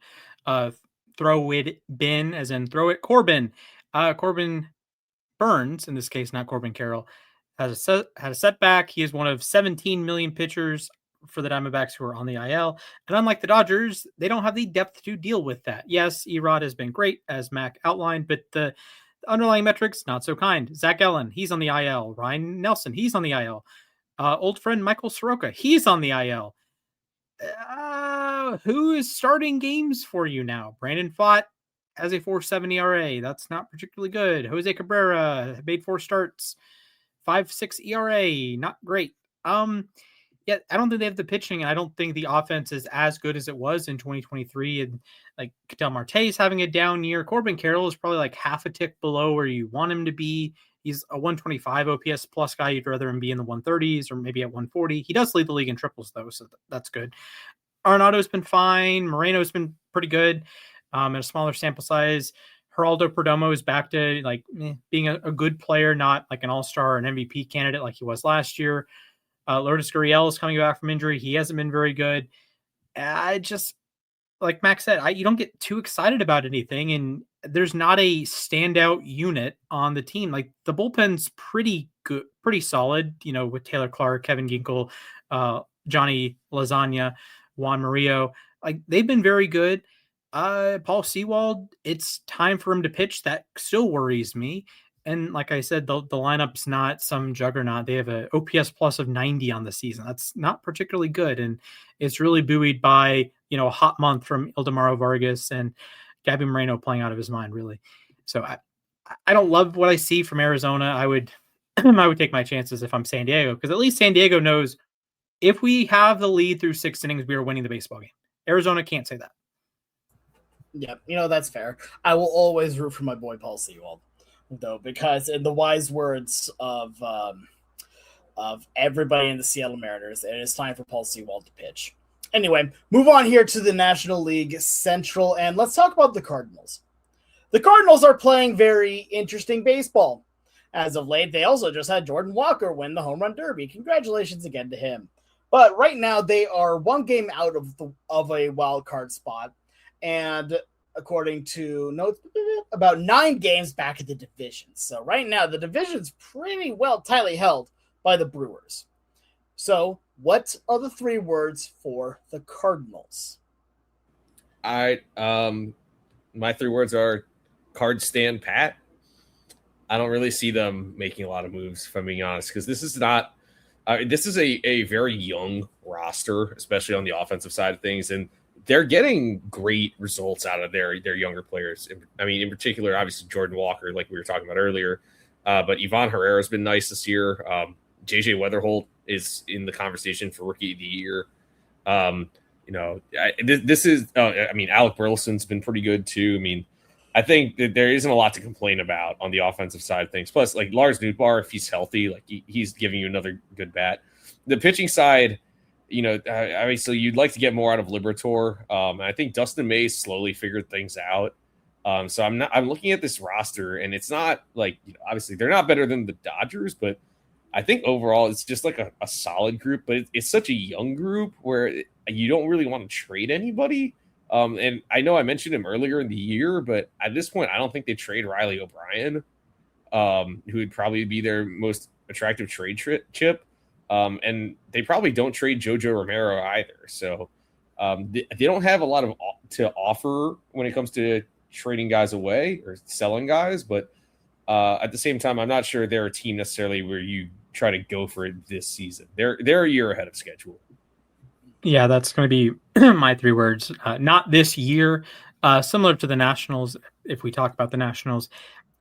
Throw it bin as in throw it Corbin. Corbin Burns, in this case, not Corbin Carroll, had a setback. He is one of 17 million pitchers for the Diamondbacks who are on the IL. And unlike the Dodgers, they don't have the depth to deal with that. Yes, Erod has been great, as Mac outlined, but the underlying metrics, not so kind. Zach Ellen, he's on the IL. Ryan Nelson, he's on the IL. Old friend Michael Soroka, he's on the IL. Who is starting games for you now? Brandon Pfaadt has a 4.7 ERA. That's not particularly good. Jose Cabrera made 4 starts, 5.6 ERA. Not great. Yeah, I don't think they have the pitching, and I don't think the offense is as good as it was in 2023. And like Ketel Marte is having a down year. Corbin Carroll is probably like half a tick below where you want him to be. He's a 125 OPS plus guy. You'd rather him be in the 130s or maybe at 140. He does lead the league in triples, though, so that's good. Arenado's been fine. Moreno's been pretty good at a smaller sample size. Geraldo Perdomo is back to being a good player, not like an all-star or an MVP candidate like he was last year. Lourdes Gurriel is coming back from injury. He hasn't been very good. I just, like Max said, you don't get too excited about anything, and there's not a standout unit on the team. Like the bullpen's pretty good, pretty solid, with Taylor Clark, Kevin Ginkel, Johnny Lasagna, Juan Murillo. Like they've been very good. Paul Sewald, it's time for him to pitch. That still worries me. And like I said, the lineup's not some juggernaut. They have an OPS plus of 90 on the season. That's not particularly good. And it's really buoyed by, a hot month from Ildemaro Vargas and Gabby Moreno playing out of his mind, really. So I don't love what I see from Arizona. I would take my chances if I'm San Diego, because at least San Diego knows if we have the lead through 6 innings, we are winning the baseball game. Arizona can't say that. Yeah, that's fair. I will always root for my boy Paul Sewald, though, because in the wise words of everybody in the Seattle Mariners, it is time for Paul Sewald to pitch. Anyway, move on here to the National League Central, and let's talk about the Cardinals. The Cardinals are playing very interesting baseball. As of late, they also just had Jordan Walker win the Home Run Derby. Congratulations again to him. But right now, they are 1 game out of a wild card spot, and according to notes, about 9 games back at the division. So right now, the division's pretty well tightly held by the Brewers. So what are the 3 words for the Cardinals? My 3 words are card stand pat. I don't really see them making a lot of moves, if I'm being honest, because this is not this is a very young roster, especially on the offensive side of things, and they're getting great results out of their younger players. I mean, in particular, obviously Jordan Walker, like we were talking about earlier, but Ivan Herrera has been nice this year. JJ Weatherholt is in the conversation for Rookie of the Year. This is. Alec Burleson's been pretty good too. I mean, I think that there isn't a lot to complain about on the offensive side of things. Plus, like Lars Nootbaar, if he's healthy, like he's giving you another good bat. The pitching side, obviously you'd like to get more out of Liberatore. I think Dustin May slowly figured things out. So I'm looking at this roster, and it's not like, obviously they're not better than the Dodgers, but I think overall it's just like a solid group. But it's such a young group where you don't really want to trade anybody. And I know I mentioned him earlier in the year, but at this point, I don't think they trade Riley O'Brien, who would probably be their most attractive trade chip. And they probably don't trade Jojo Romero either. So they don't have a lot to offer when it comes to trading guys away or selling guys. But at the same time, I'm not sure they're a team necessarily where you try to go for it this season. They're a year ahead of schedule. Yeah, that's going to be my 3 words. Not this year. Similar to the Nationals, if we talk about the Nationals,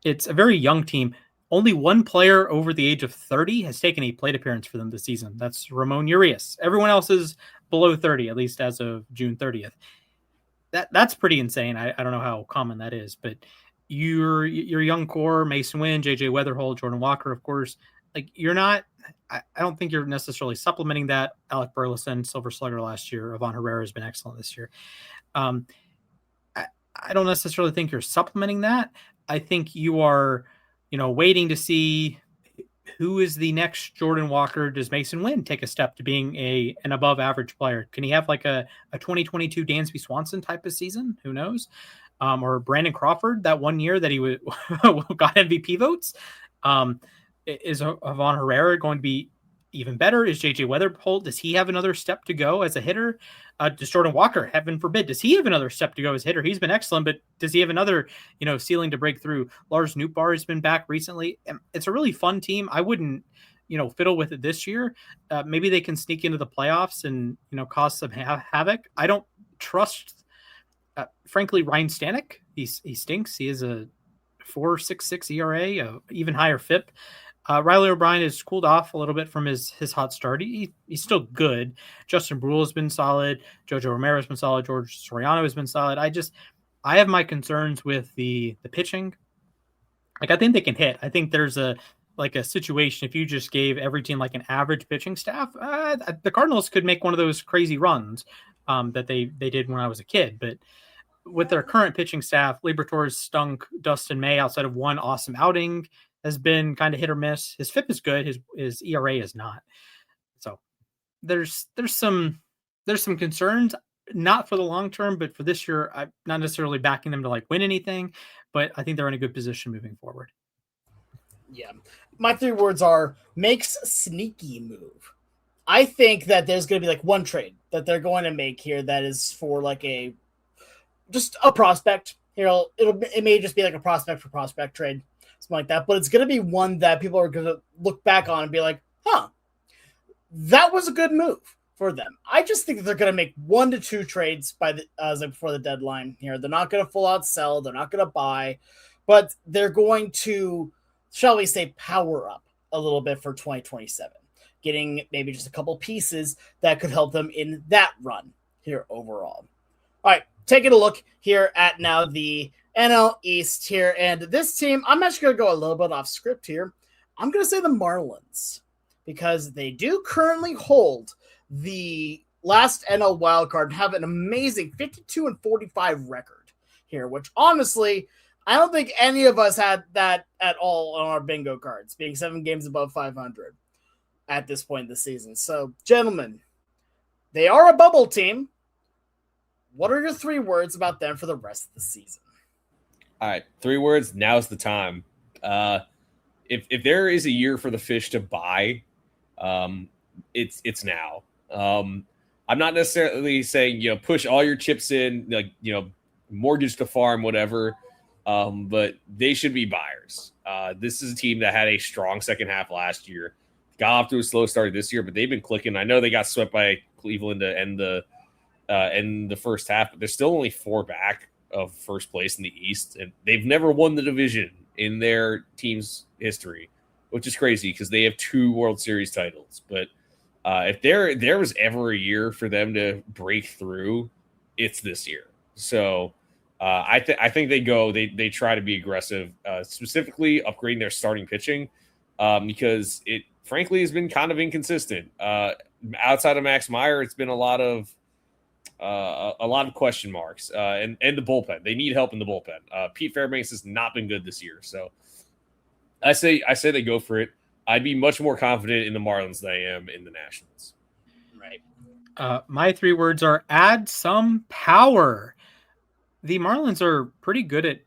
it's a very young team. Only 1 player over the age of 30 has taken a plate appearance for them this season. That's Ramon Urias. Everyone else is below 30, at least as of June 30th. That's pretty insane. I don't know how common that is, but your young core, Mason Wynn, JJ Weatherholt, Jordan Walker, of course, like you're not. I don't think you're necessarily supplementing that. Alec Burleson, Silver Slugger last year. Ivan Herrera has been excellent this year. I don't necessarily think you're supplementing that. I think you are, waiting to see who is the next Jordan Walker. Does Mason Wynn take a step to being an above average player? Can he have like a 2022 Dansby Swanson type of season? Who knows? Or Brandon Crawford, that 1 year that he got MVP votes. Is Ivan Herrera going to be even better? Is JJ Weatherholt, does he have another step to go as a hitter? Does Jordan Walker, heaven forbid, does he have another step to go as a hitter? He's been excellent, but does he have another, ceiling to break through? Lars Nootbaar has been back recently. It's a really fun team. I wouldn't, fiddle with it this year. Maybe they can sneak into the playoffs and, cause some havoc. I don't trust, frankly, Ryan Stanek he stinks. He is a 4.66 ERA, even higher FIP. Riley O'Brien has cooled off a little bit from his hot start. He's still good. Justin Brule has been solid. Jojo Romero has been solid. George Soriano has been solid. I have my concerns with the pitching. Like, I think they can hit. I think there's a situation, if you just gave every team like an average pitching staff, the Cardinals could make one of those crazy runs that they did when I was a kid. But with their current pitching staff, Liberatore stunk. Dustin May, outside of one awesome outing, has been kind of hit or miss. His FIP is good. His ERA is not. So there's some concerns, not for the long term, but for this year. I'm not necessarily backing them to like win anything, but I think they're in a good position moving forward. Yeah. My 3 words are makes sneaky move. I think that there's going to be like one trade that they're going to make here that is for like just a prospect. It may just be like a prospect for prospect trade, something like that. But it's going to be one that people are going to look back on and be like, huh, that was a good move for them. I just think that they're going to make 1 to 2 trades before the deadline here. They're not going to full out sell. They're not going to buy, but they're going to, shall we say, power up a little bit for 2027, getting maybe just a couple pieces that could help them in that run here overall. All right, taking a look here at now the NL East here, and this team, I'm actually going to go a little bit off script here. I'm going to say the Marlins, because they do currently hold the last NL wildcard and have an amazing 52-45 record here, which honestly, I don't think any of us had that at all on our bingo cards, being 7 games above 500 at this point in the season. So, gentlemen, they are a bubble team. What are your 3 words about them for the rest of the season? All right, 3 words. Now's the time. If there is a year for the Fish to buy, it's now. I'm not necessarily saying push all your chips in, like mortgage the farm, whatever. But they should be buyers. This is a team that had a strong second half last year, got off to a slow start this year, but they've been clicking. I know they got swept by Cleveland to end the first half, but they're still only 4 back of first place in the East, and they've never won the division in their team's history, which is crazy because they have 2 World Series titles. But if there was ever a year for them to break through, it's this year. So I think they try to be aggressive, specifically upgrading their starting pitching, because it frankly has been kind of inconsistent. Outside of Max Meyer, it's been a lot of question marks, and the bullpen. They need help in the bullpen. Pete Fairbanks has not been good this year, so I say they go for it. I'd be much more confident in the Marlins than I am in the Nationals. Right. My 3 words are add some power. The Marlins are pretty good at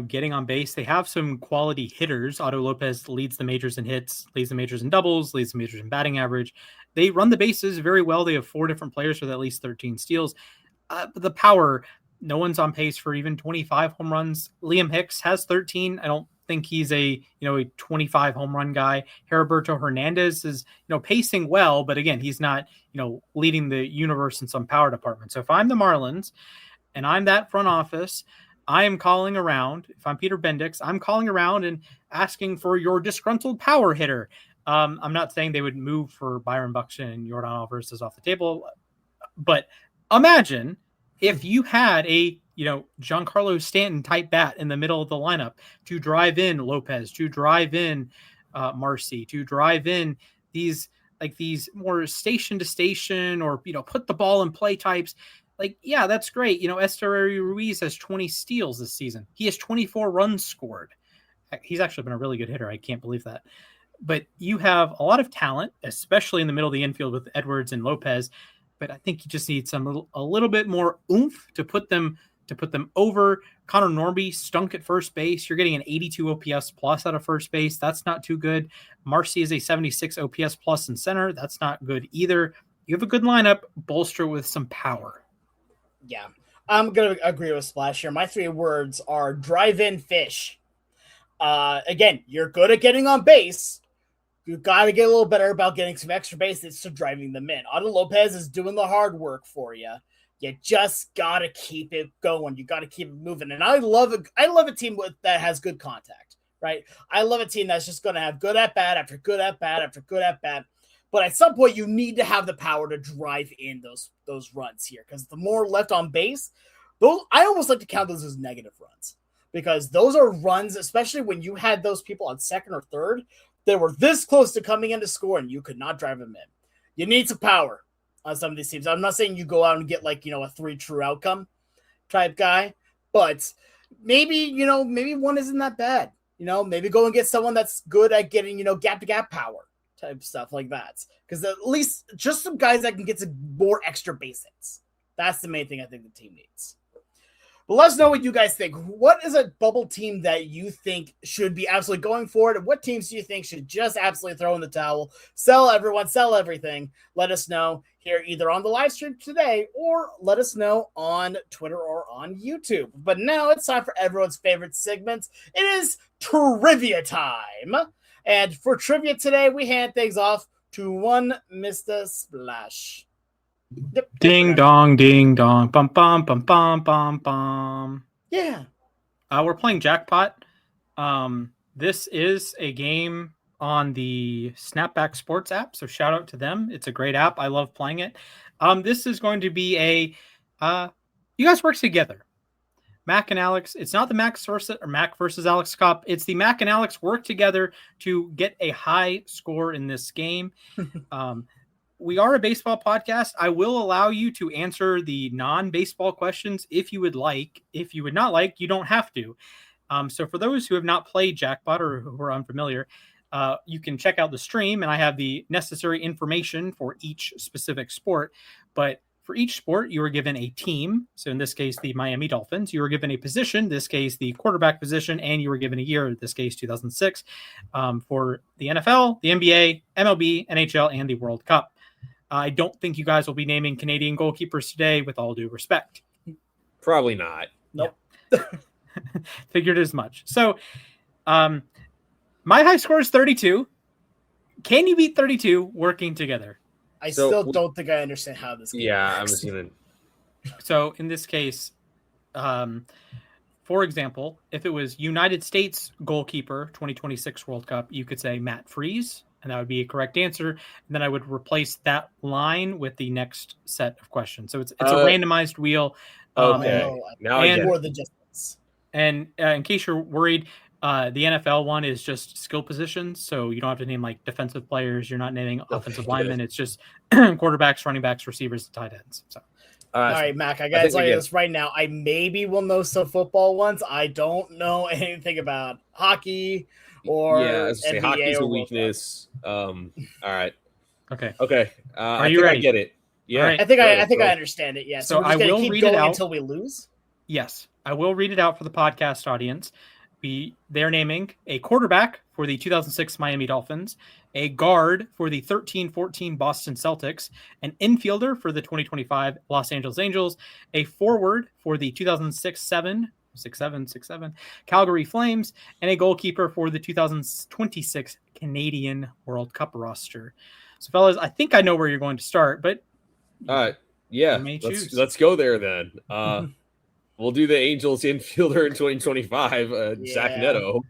getting on base. They have some quality hitters. Otto Lopez leads the majors in hits, leads the majors in doubles, leads the majors in batting average. They run the bases very well. They have 4 different players with at least 13 steals. But the power, no one's on pace for even 25 home runs. Liam Hicks has 13. I don't think he's a 25 home run guy. Heriberto Hernandez is pacing well, but again, he's not leading the universe in some power department. So if I'm the Marlins and I'm that front office, I am calling around. If I'm Peter Bendix, I'm calling around and asking for your disgruntled power hitter. I'm not saying they would move for Byron Buxton and Yordan Alvarez is off the table, but imagine if you had a Giancarlo Stanton type bat in the middle of the lineup to drive in Lopez, to drive in Marcy, to drive in these more station to station or put the ball in play types. Yeah, that's great. Esteury Ruiz has 20 steals this season. He has 24 runs scored. He's actually been a really good hitter. I can't believe that. But you have a lot of talent, especially in the middle of the infield with Edwards and Lopez. But I think you just need a little bit more oomph to put them over. Connor Norby stunk at first base. You're getting an 82 OPS plus out of first base. That's not too good. Marcy is a 76 OPS plus in center. That's not good either. You have a good lineup. Bolster with some power. Yeah, I'm going to agree with Splash here. My 3 words are drive-in fish. Again, you're good at getting on base. You've got to get a little better about getting some extra bases to driving them in. Otto Lopez is doing the hard work for you. You just gotta keep it going. You gotta keep it moving. And I love a team that has good contact, right? I love a team that's just gonna have good at bat after good at bat after good at bat. But at some point, you need to have the power to drive in those runs here, because the more left on base, those I almost like to count those as negative runs, because those are runs, especially when you had those people on second or third, they were this close to coming in to score and you could not drive them in. You need some power on some of these teams. I'm not saying you go out and get like, a 3 true outcome type guy, but maybe one isn't that bad. Maybe go and get someone that's good at getting, gap to gap power type stuff like that. Because at least just some guys that can get some more extra base hits. That's the main thing I think the team needs. But let us know what you guys think. What is a bubble team that you think should be absolutely going for it? And what teams do you think should just absolutely throw in the towel? Sell everyone, sell everything. Let us know here either on the live stream today or let us know on Twitter or on YouTube. But now it's time for everyone's favorite segment. It is trivia time. And for trivia today, we hand things off to one Mr. Splash. Yep. Ding dong, bum bum bum bum bum bum. Yeah. We're playing Jackpot. This is a game on the Snapback Sports app, so shout out to them. It's a great app. I love playing it. This is going to be you guys work together. Mac and Alex. It's not the Mac versus Alex Cup. It's the Mac and Alex work together to get a high score in this game. We are a baseball podcast. I will allow you to answer the non-baseball questions if you would like. If you would not like, you don't have to. So for those who have not played Jackpot or who are unfamiliar, you can check out the stream, and I have the necessary information for each specific sport. But for each sport, you are given a team. So in this case, the Miami Dolphins. You were given a position, in this case, the quarterback position, and you were given a year, in this case, 2006, for the NFL, the NBA, MLB, NHL, and the World Cup. I don't think you guys will be naming Canadian goalkeepers today, with all due respect. Probably not. Nope. Figured as much. So my high score is 32. Can you beat 32 working together? I still don't think I understand how this game works. I'm just going to... So in this case, for example, if it was United States goalkeeper 2026 World Cup, you could say Matt Freese, and that would be a correct answer. And then I would replace that line with the next set of questions. So it's a randomized wheel. Okay. Now I get more than just this. And in case you're worried, the NFL one is just skill positions. So you don't have to name like defensive players. You're not naming offensive linemen. It's just quarterbacks, running backs, receivers, and tight ends. So. All right, Mac, I gotta tell you this right now. I maybe will know some football ones. I don't know anything about hockey or NBA. Hockey's a weakness. All right. Okay. Are you ready? I get it. Yeah. Right. I think I understand it. Yeah. So I will keep read it out until we lose. Yes, I will read it out for the podcast audience. They're naming a quarterback for the 2006 Miami Dolphins, a guard for the 13-14 Boston Celtics, an infielder for the 2025 Los Angeles Angels, a forward for the 2006-7 Calgary Flames, and a goalkeeper for the 2026 Canadian World Cup roster. So, fellas, I think I know where you're going to start, but let's go there then. We'll do the Angels infielder in 2025, Zach Neto.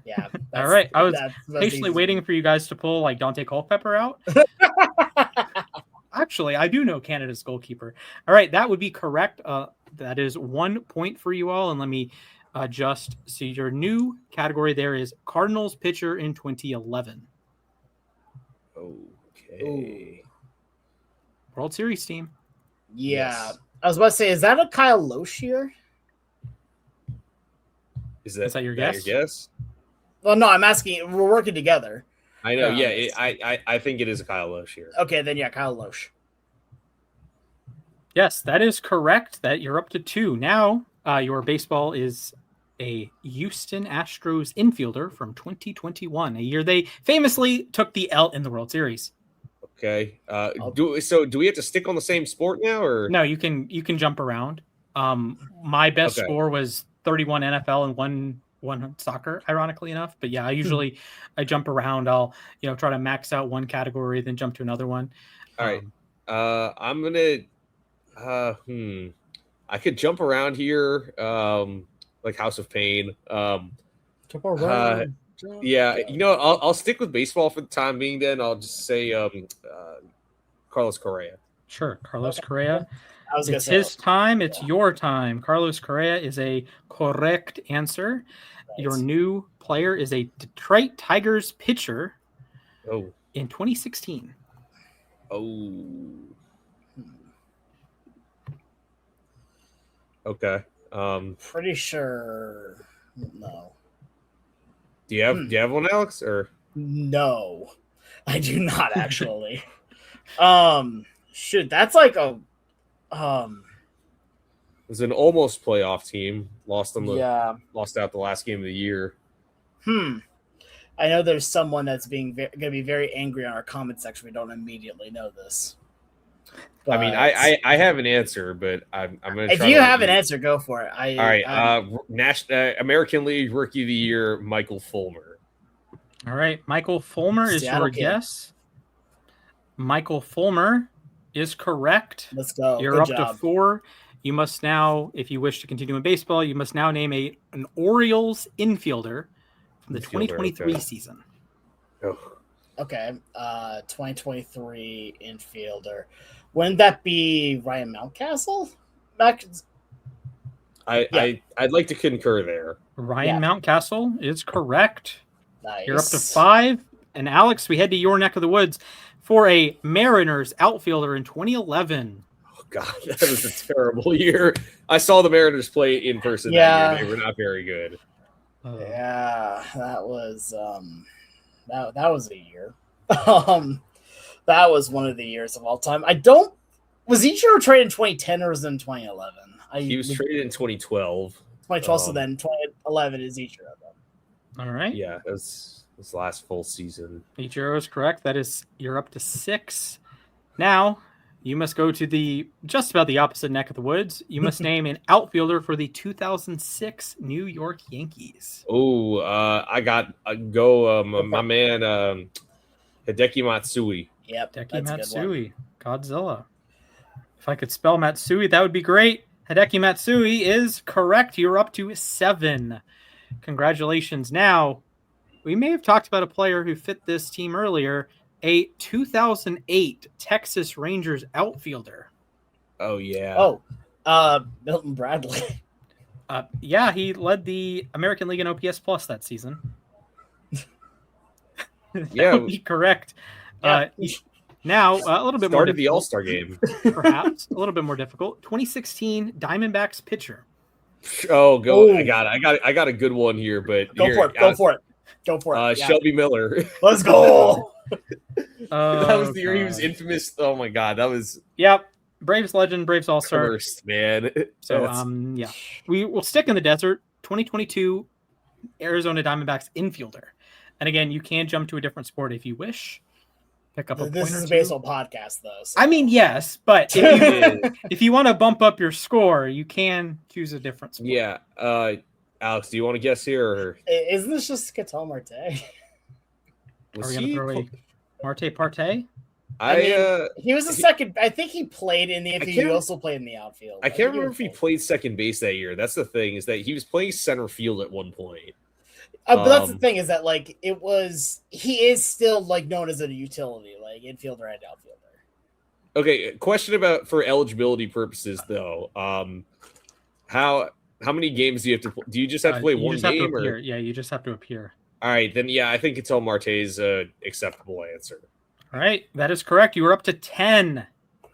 Yeah. All right. I was patiently waiting for you guys to pull like Dante Culpepper out. Actually, I do know Canada's goalkeeper. All right. That would be correct. That is 1 point for you all. And let me adjust. So your new category there is Cardinals pitcher in 2011. Okay. Ooh. World Series team. Yeah. Yes. I was about to say, is that a Kyle Loesch year? Is that your guess? Your guess? Well, no, I'm asking. We're working together. I know. I think it is a Kyle Loesch here. Okay, then Kyle Loesch. Yes, that is correct. That you're up to 2. Now, your baseball is a Houston Astros infielder from 2021, a year they famously took the L in the World Series. Okay. Do we have to stick on the same sport now, or no? You can jump around. My best score was 31 NFL and one soccer, ironically enough. But yeah, I jump around. I'll try to max out one category, then jump to another one. All right. I'm gonna I could jump around here, like House of Pain. Jump around. Yeah, I'll stick with baseball for the time being. Then I'll just say Carlos Correa. Sure, Carlos Okay. Correa. I was gonna It's say his time. It's your time. Carlos Correa is a correct answer. Your new player is a Detroit Tigers pitcher Oh, in 2016. oh. Okay. Pretty sure. No. Do you have one, Alex? Or No, I do not actually. Shoot, that's like a it was an almost playoff team. Lost out the last game of the year. I know there's someone that's going to be very angry on our comment section. We don't immediately know this. But, I mean, I have an answer, but I'm going to. If you have an answer, go for it. All right. American League Rookie of the Year, Michael Fulmer. All right, Michael Fulmer is your guess. Michael Fulmer is correct. Let's go. You're up to 4. You must now, if you wish to continue in baseball, you must now name an Orioles infielder from the 2023 season. Oh. Okay. 2023 infielder. Wouldn't that be Ryan Mountcastle? I'd like to concur there. Ryan Mountcastle is correct. Nice. You're up to 5. And Alex, we head to your neck of the woods for a Mariners outfielder in 2011. Oh, God, that was a terrible year. I saw the Mariners play in person that year. They were not very good. Yeah, that was that was a year. That was one of the years of all time. Was Ichiro traded in 2010 or was it in 2011? He was traded in 2012. 2012, so then 2011 is Ichiro. All right. Yeah, it was his last full season. Ichiro is correct. You're up to 6. Now you must go to just about the opposite neck of the woods. You must name an outfielder for the 2006 New York Yankees. Oh, I got my man Hideki Matsui. Yep, Hideki Matsui, Godzilla. If I could spell Matsui, that would be great. Hideki Matsui is correct. You're up to 7. Congratulations. Now, we may have talked about a player who fit this team earlier, a 2008 Texas Rangers outfielder. Oh, yeah. Oh, Milton Bradley. Yeah, he led the American League in OPS Plus that season. That would be correct. Yeah. Now, a little bit more started the All-Star game. Perhaps a little bit more difficult. 2016 Diamondbacks pitcher. Oh, go! Ooh. I got a good one here, but go for it. Shelby Miller. Let's go. That was the year he was infamous. Oh my God, that was. Yep, Braves legend, Braves All-Star. Cursed, man. So yeah, we will stick in the desert. 2022 Arizona Diamondbacks infielder, and again, you can jump to a different sport if you wish. Pick up this is a baseball podcast, though. So. I mean, yes, but if you want to bump up your score, you can choose a different sport. Yeah. Alex, do you want to guess here? Or... Isn't this just Ketel Marte? Are we going to throw a Marte Parte? He was the second. I think he played in the infield. He also played in the outfield. I can't remember if he played second base that year. That's the thing, is that he was playing center field at one point. But that's the thing, is that he is still known as a utility, infielder and outfielder. Okay, question for eligibility purposes though. How many games do you have to? Do you just have to play one game? Or? Yeah, you just have to appear. All right, then I think Ketel Marte's acceptable answer. All right, that is correct. You are up to 10.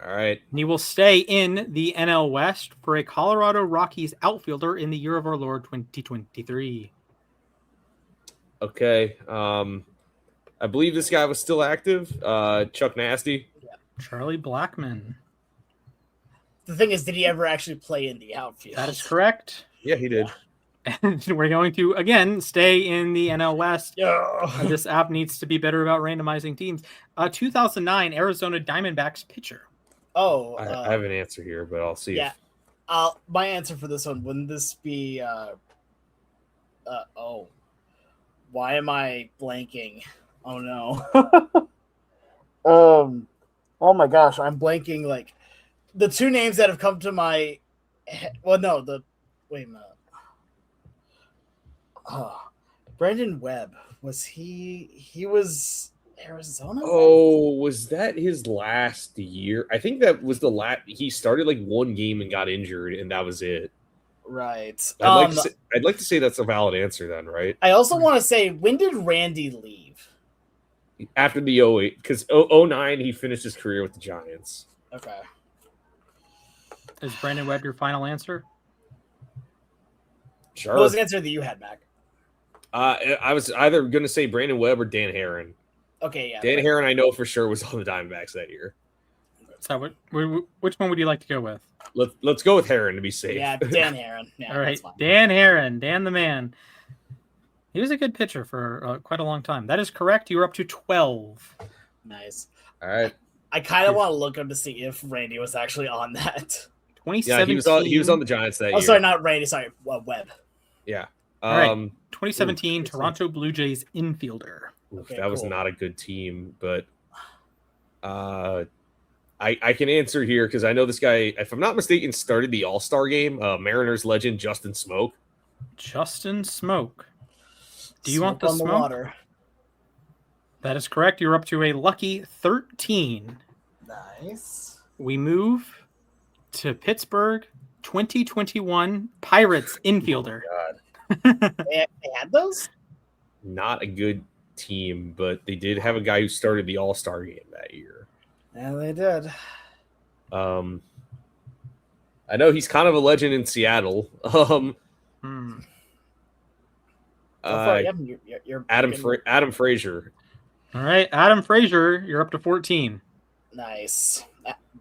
All right, and you will stay in the NL West for a Colorado Rockies outfielder in the year of our Lord 2023. Okay. I believe this guy was still active. Chuck Nasty. Yeah. Charlie Blackmon. The thing is, did he ever actually play in the outfield? That is correct. Yeah, he did. And we're going to, again, stay in the NL West. This app needs to be better about randomizing teams. 2009 Arizona Diamondbacks pitcher. Oh. I have an answer here, but I'll see. Yeah. My answer for this one, wouldn't this be... Why am I blanking? Oh no. Oh my gosh, I'm blanking the two names that have come to my wait a minute. Oh, Brandon Webb, he was Arizona? Oh, was that his last year? I think that was the last. He started like one game and got injured, and that was it. Right. I'd like to say that's a valid answer then, right? I also want to say, when did Randy leave? After the 08, because 09 he finished his career with the Giants. Okay. Is Brandon Webb your final answer? Sure. What was the answer that you had, Mac? I was either going to say Brandon Webb or Dan Herron. Okay, yeah. Dan Herron, I know for sure, was on the Diamondbacks that year. So, which one would you like to go with? Let's go with Herron to be safe. Yeah, Dan Herron. Yeah, all right, Dan Herron, Dan the man. He was a good pitcher for quite a long time. That is correct. You were up to 12. Nice. All right. I kind of want to look up to see if Randy was actually on that. 2017. Yeah, he was on the Giants that year. Oh, sorry, not Randy. Sorry, Webb. Yeah. All right. 2017 Toronto Blue Jays infielder. Okay, that was not a good team, but I can answer here because I know this guy, if I'm not mistaken, started the All-Star game. Mariners legend Justin Smoke. Justin Smoke. Do you want the on smoke? The water? That is correct. You're up to a lucky 13. Nice. We move to Pittsburgh 2021 Pirates infielder. Oh, God. They had those? Not a good team, but they did have a guy who started the All-Star game that year. Yeah, they did. I know he's kind of a legend in Seattle. You're Adam Frazier. All right, Adam Frazier, you're up to 14. Nice.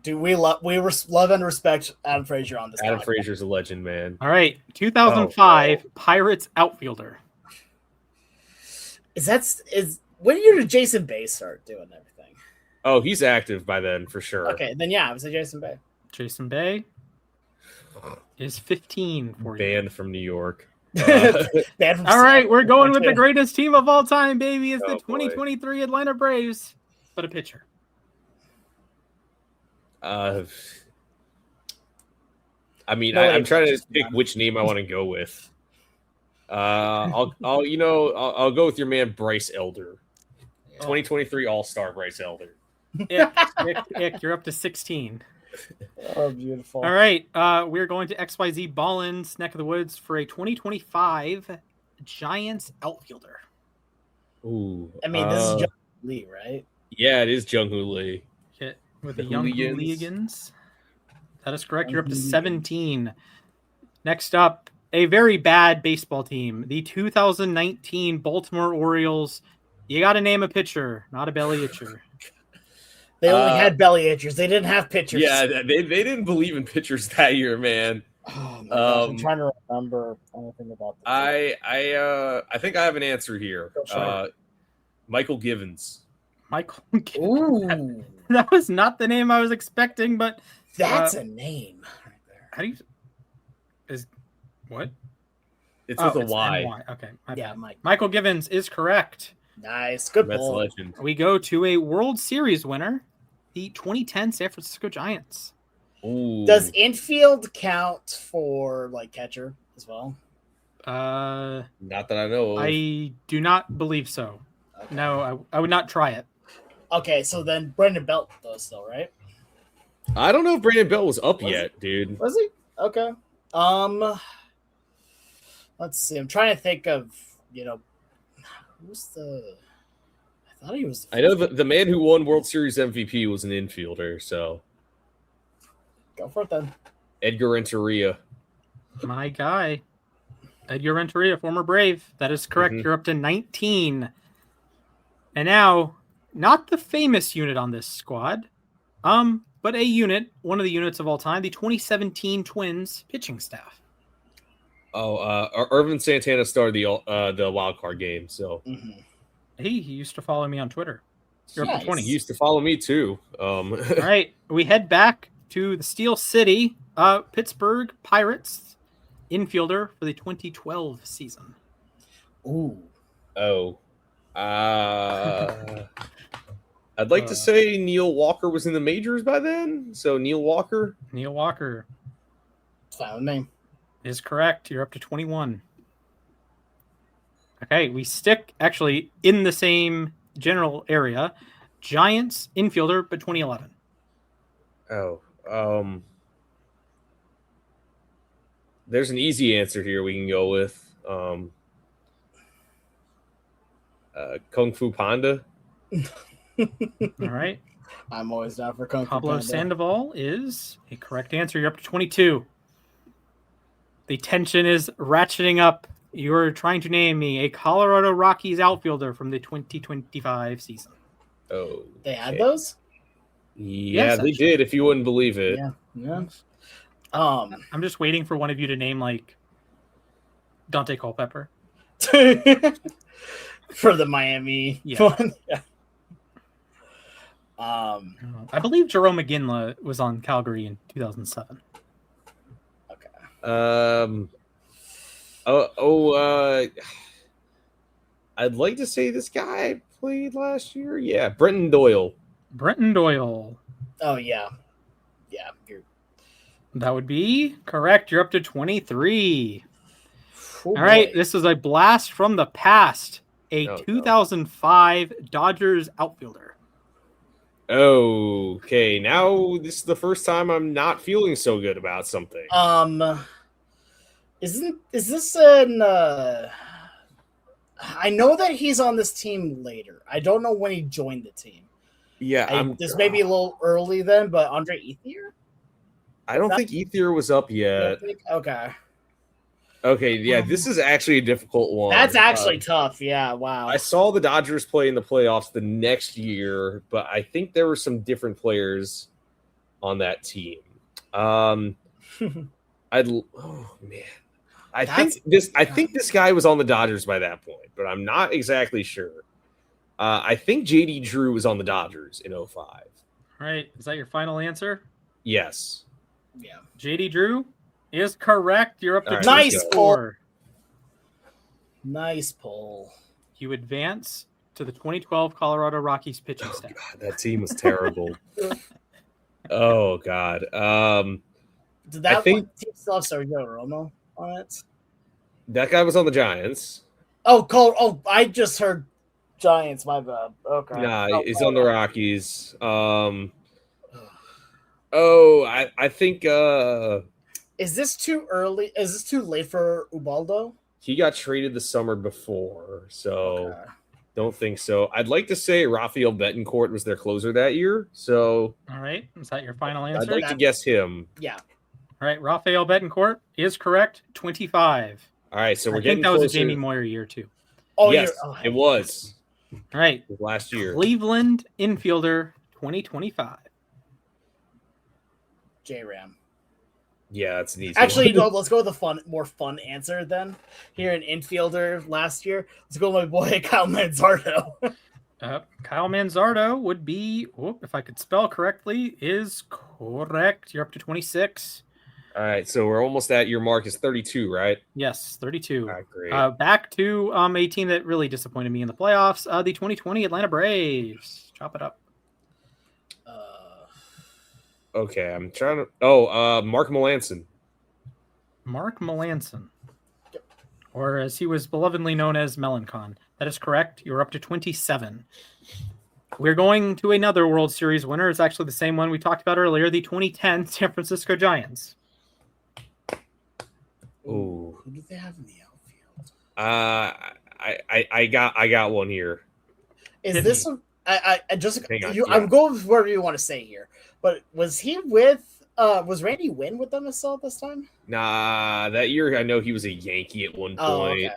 Do we love and respect Adam Frazier on this? Adam podcast. Frazier's a legend, man. All right, 2005 Pirates outfielder. When year did Jason Bay start doing everything? Oh, he's active by then for sure. Okay, then yeah, I would say Jason Bay. Jason Bay is 15 for you. Banned from New York. All right, we're going with the greatest team of all time, baby. It's the 2023 Atlanta Braves, but a pitcher. I mean, I'm trying to pick which name I want to go with. I'll go with your man Bryce Elder, 2023 All-Star Bryce Elder. Ick, you're up to 16. Oh, beautiful. All right, we're going to XYZ Ballin's neck of the woods for a 2025 Giants outfielder. Ooh, I mean, this is Jung Lee, right? Yeah, it is Jung-Hoo Lee. Hit with the young hooligans. That is correct. You're up to 17. Next up, a very bad baseball team, the 2019 Baltimore Orioles. You got to name a pitcher, not a belly itcher. They only had belly itchers. They didn't have pitchers. Yeah, they didn't believe in pitchers that year, man. Oh my gosh, I'm trying to remember anything about this. I think I have an answer here. Michael Givens. Michael. Ooh, that was not the name I was expecting, but that's a name right there. How do you? Is what? It's with a Y. NY. Okay. Yeah, Mike. Michael Givens is correct. Nice, good That's pull. legend. We go to a World Series winner, the 2010 San Francisco Giants. Ooh. Does infield count for like catcher as well? Not that I know of. I do not believe so. Okay. No, I would not try it. Okay, so then Brandon Belt does still, right? I don't know if Brandon Belt was up yet, dude. Was he? Okay. Let's see. I'm trying to think of, who's the... I thought he was... I know the man who won World Series MVP was an infielder, so... Go for it, then. Edgar Renteria. My guy. Edgar Renteria, former Brave. That is correct. Mm-hmm. You're up to 19. And now, not the famous unit on this squad, but a unit, one of the units of all time, the 2017 Twins pitching staff. Oh, Irvin Santana started the wild card game, so... Mm-hmm. He used to follow me on Twitter. You're up to 20. He used to follow me, too. All right, we head back to the Steel City, Pittsburgh Pirates infielder for the 2012 season. Ooh. Oh. I'd like to say Neil Walker was in the majors by then. So Neil Walker. Neil Walker It's fine with me. is correct. You're up to 21. Okay, we stick actually in the same general area. Giants infielder, but 2011. Oh, there's an easy answer here we can go with. Kung Fu Panda. All right. I'm always down for Kung Fu Pablo Panda. Sandoval is a correct answer. You're up to 22. The tension is ratcheting up. You're trying to name me a Colorado Rockies outfielder from the 2025 season. Oh, They had those? Yeah, Yes, they actually. did. If you wouldn't believe it. Yeah. I'm just waiting for one of you to name like Dante Culpepper. For the Miami one. Yeah. I believe Jerome McGinley was on Calgary in 2007. Okay. I'd like to say this guy played last year. Yeah, Brenton Doyle. Brenton Doyle. Oh yeah. Yeah. That would be correct. You're up to 23. Oh, all right. boy. This is a blast from the past. A 2005 Dodgers outfielder. Okay, now this is the first time I'm not feeling so good about something. Is this an I know that he's on this team later. I don't know when he joined the team. Yeah, this may be a little early then, but Andre Ethier? I don't think Ethier was up yet. Okay, yeah, this is actually a difficult one. That's actually tough. Yeah, wow. I saw the Dodgers play in the playoffs the next year, but I think there were some different players on that team. Oh man. I think this guy was on the Dodgers by that point, but I'm not exactly sure. I think JD Drew was on the Dodgers in 05. All right, is that your final answer? Yes. Yeah. JD Drew is correct. You're up to nice pull. Nice pull. You advance to the 2012 Colorado Rockies pitching staff. God, that team was terrible. Oh God. Did that team still have Sergio Romo on it? That guy was on the Giants. Oh, I just heard Giants. My bad. Okay. Nah, he's on the Rockies. I think. Is this too early? Is this too late for Ubaldo? He got traded the summer before, so don't think so. I'd like to say Rafael Betancourt was their closer that year. So, all right, is that your final answer? I'd like to guess him. Yeah. All right, Rafael Betancourt is correct. 25. All right, so we're getting that closer. was a Jamie Moyer year too. Oh yes, it was. All right, last year. Cleveland infielder 2025. J-Ram. Yeah, that's an easy Actually, one. no, let's go with a more fun answer then. Here, an infielder last year. Let's go with my boy Kyle Manzardo. Kyle Manzardo would be, if I could spell correctly, is correct. You're up to 26. All right, so we're almost at your mark is 32, right? Yes, 32. All right, great. Back to a team that really disappointed me in the playoffs, the 2020 Atlanta Braves. Chop it up. Okay, I'm trying to. Mark Melanson. Mark Melanson, or as he was belovedly known as Melancon. That is correct. You're up to 27. We're going to another World Series winner. It's actually the same one we talked about earlier, the 2010 San Francisco Giants. Ooh. Who do they have in the outfield? I got one here. Is this I just Hang on, I'm going with whatever you want to say here. But was he with was Randy Wynn with them at this time? Nah, that year I know he was a Yankee at one point. Oh, okay.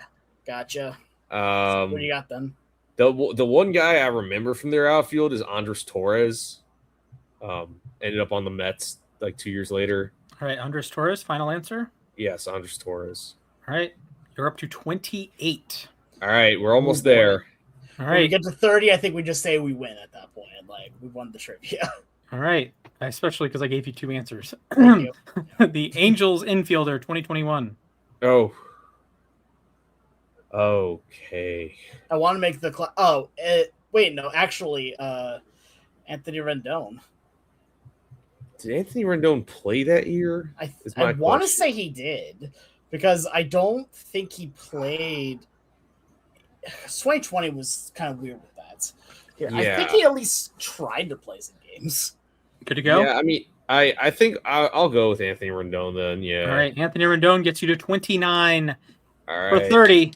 Gotcha. So what do you got then? The one guy I remember from their outfield is Andres Torres. Ended up on the Mets like 2 years later. All right, Andres Torres, final answer? Yes, Andres Torres. All right, you're up to 28. All right, we're almost there. All When we get to 30, I think we just say we win at that point. Like, we won the trivia. All right, especially because I gave you two answers. Thank you. The Angels infielder 2021. Oh. Okay. I want to make the wait, no, actually, Anthony Rendon. Did Anthony Rendon play that year? I want to say he did, because I don't think he played. 2020 was kind of weird with that. Yeah, I think he at least tried to play some games. Good to go? Yeah, I mean, I think I'll go with Anthony Rendon then, yeah. All right, Anthony Rendon gets you to 29 All for right. 30.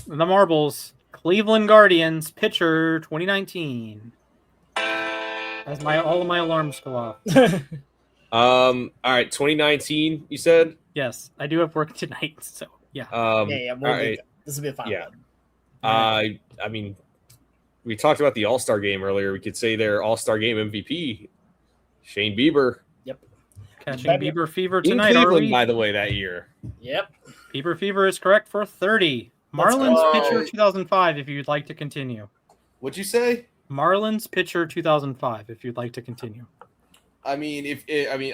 The Marbles, Cleveland Guardians, pitcher 2019. As all of my alarms go off. All right, 2019, you said? Yes, I do have work tonight, so yeah. All right. This will be a fun one. I mean, we talked about the All-Star game earlier. We could say their All-Star game MVP, Shane Bieber. Yep. Catching Bieber fever tonight, in Cleveland, are we? by the way, that year. Yep. Bieber fever is correct for 30. Marlins pitcher 2005, if you'd like to continue. What'd you say? Marlins pitcher 2005, if you'd like to continue. I mean,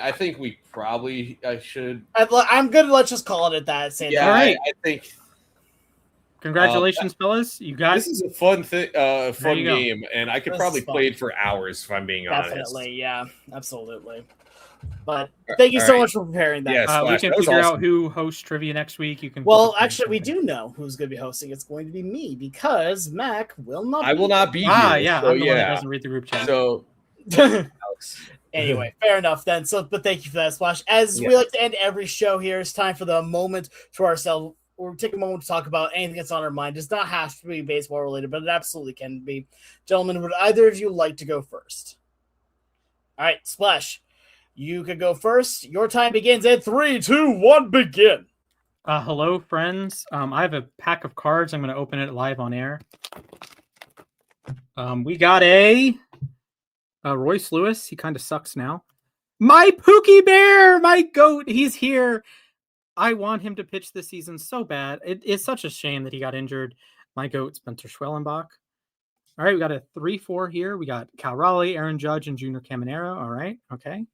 I think we probably should. I'm good. Let's just call it at that. All right. I think. Congratulations, fellas! You got this is a fun game, and I could probably play it for hours if I'm being honest. Definitely, yeah, absolutely. But thank you so much for preparing that. Yes, we can figure out who hosts trivia next week. You can. Well, actually, we do know who's going to be hosting. It's going to be me, because Mac will not. I will not be here. Yeah, so I'm the one that doesn't read the group chat. So. Anyway, fair enough then. So, but thank you for that, Splash. As we like to end every show here, it's time for the moment to ourselves. We'll take a moment to talk about anything that's on our mind. It does not have to be baseball related, but it absolutely can be. Gentlemen, would either of you like to go first? All right, Splash, you could go first. Your time begins in 3, 2, 1, begin. Hello, friends. I have a pack of cards. I'm going to open it live on air. We got a Royce Lewis. He kind of sucks now. My Pookie Bear, my goat. He's here. I want him to pitch this season so bad. It's such a shame that he got injured. My goat, Spencer Schwellenbach. All right, we got a 3-4 here. We got Cal Raleigh, Aaron Judge, and Junior Caminero. All right, okay.